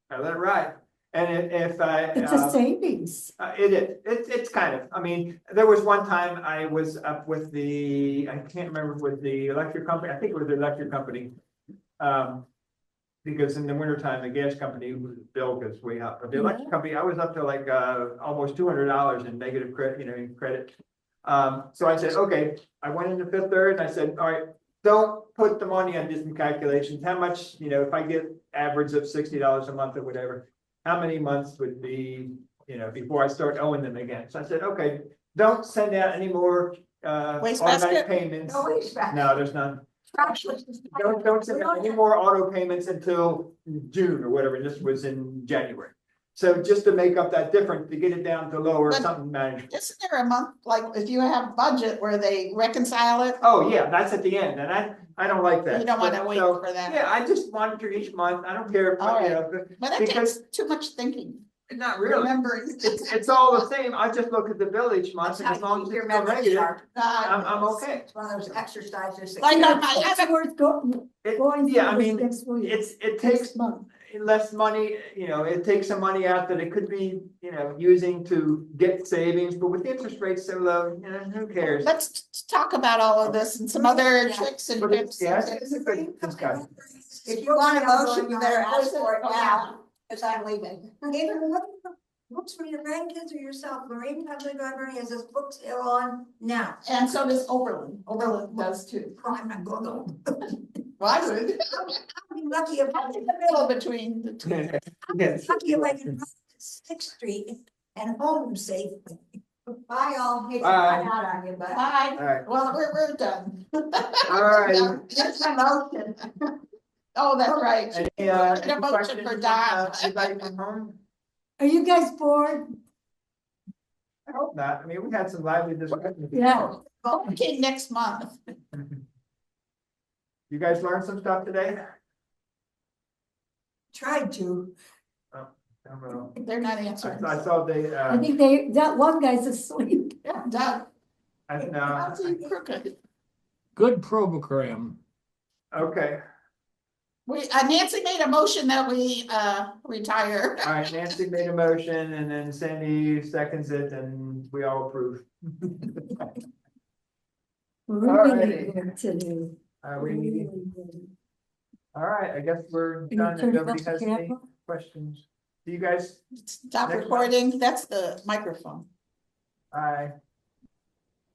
B: I let it ride. And if I.
F: It's a savings.
B: It is, it's kind of, I mean, there was one time I was up with I can't remember, with the electric company, I think it was the electric company. Because in the wintertime, the gas company bill goes way up, but the electric company, I was up to like, almost $200 in negative credit, in credit. So I said, okay, I went into Fifth Third and I said, all right, don't put the money on different calculations, how much, if I get average of $60 a month or whatever, how many months would be, before I start owing them again? So I said, okay, don't send out any more,
A: Waste
B: automatic
A: basket?
B: payments.
C: No waste basket.
B: No, there's none.
C: Actually,
B: Don't send out any more auto payments until June or whatever, this was in January. So just to make up that difference, to get it down to lower,
A: But-
B: something manageable.
A: isn't there a month, like if you have budget where they reconcile it?
B: Oh, yeah, that's at the end, and I don't like that.
A: You don't wanna
B: But,
A: wait
B: so,
A: for that.
B: Yeah, I just monitor each month, I don't care, if,
A: All right. But that
B: because
A: takes too much thinking,
B: not really.
A: remembering.
B: It's all the same, I just look at the bill each month,
C: That's
B: and
C: how
B: as long
C: you
B: as
C: keep your
B: it's still
C: memory
B: negative,
C: sharp.
B: I'm okay.
C: It's one of those exercises. that-
A: Like on my,
F: It's worth going
B: Yeah, I
F: through this
B: mean,
F: next week.
B: it takes
F: Next month.
B: less money, it takes some money out that it could be, using to get savings, but with interest rates so low, who cares?
A: let's talk about all of this and some other
C: Yeah.
A: tricks and
B: But
A: tips.
B: it's a good discussion.
C: If you want a motion, you better ask for it now, because I'm leaving.
E: Either look for books for your grandkids or yourself. Marine Public Library has this book sale on now.
A: And so does Oberlin, Oberlin does too.
E: Oh, I'm not going to.
A: Well, I would.
E: I'll be lucky if
A: I'm in the middle between the two.
B: Yes.
E: lucky if I can run to Sixth Street and home safely.
C: Bye, all. Hate to
B: Bye.
C: find out on you, but.
A: Bye,
B: All right,
A: well, we're done.
B: all right.
A: That's my motion. Oh, that's right.
B: Any,
A: An
B: any
A: emotion
B: questions
A: for
B: from,
A: Don.
B: anybody from home?
F: Are you guys bored?
B: hope not. I mean, we had some lively discussions.
F: Yeah.
A: Okay, next month.
B: You guys learned some stuff today?
E: Tried to.
B: I don't know.
A: They're not answering.
B: I saw they,
F: I think that one guy's asleep.
A: Yeah, Doug.
B: I know.
A: How's he crooked?
D: Good program.
B: Okay,
A: We, Nancy made a motion that we, retire.
B: all right, Nancy made a motion and then Sandy seconds it and we all approve.
F: Really
B: Alrighty.
F: good today.
B: We, all right, I guess we're
F: Can you
B: done. If
F: turn it
B: nobody
F: off the
B: has any
F: camera?
B: questions. See you guys.
A: Stop
B: Next
A: recording, that's the microphone.
B: Bye.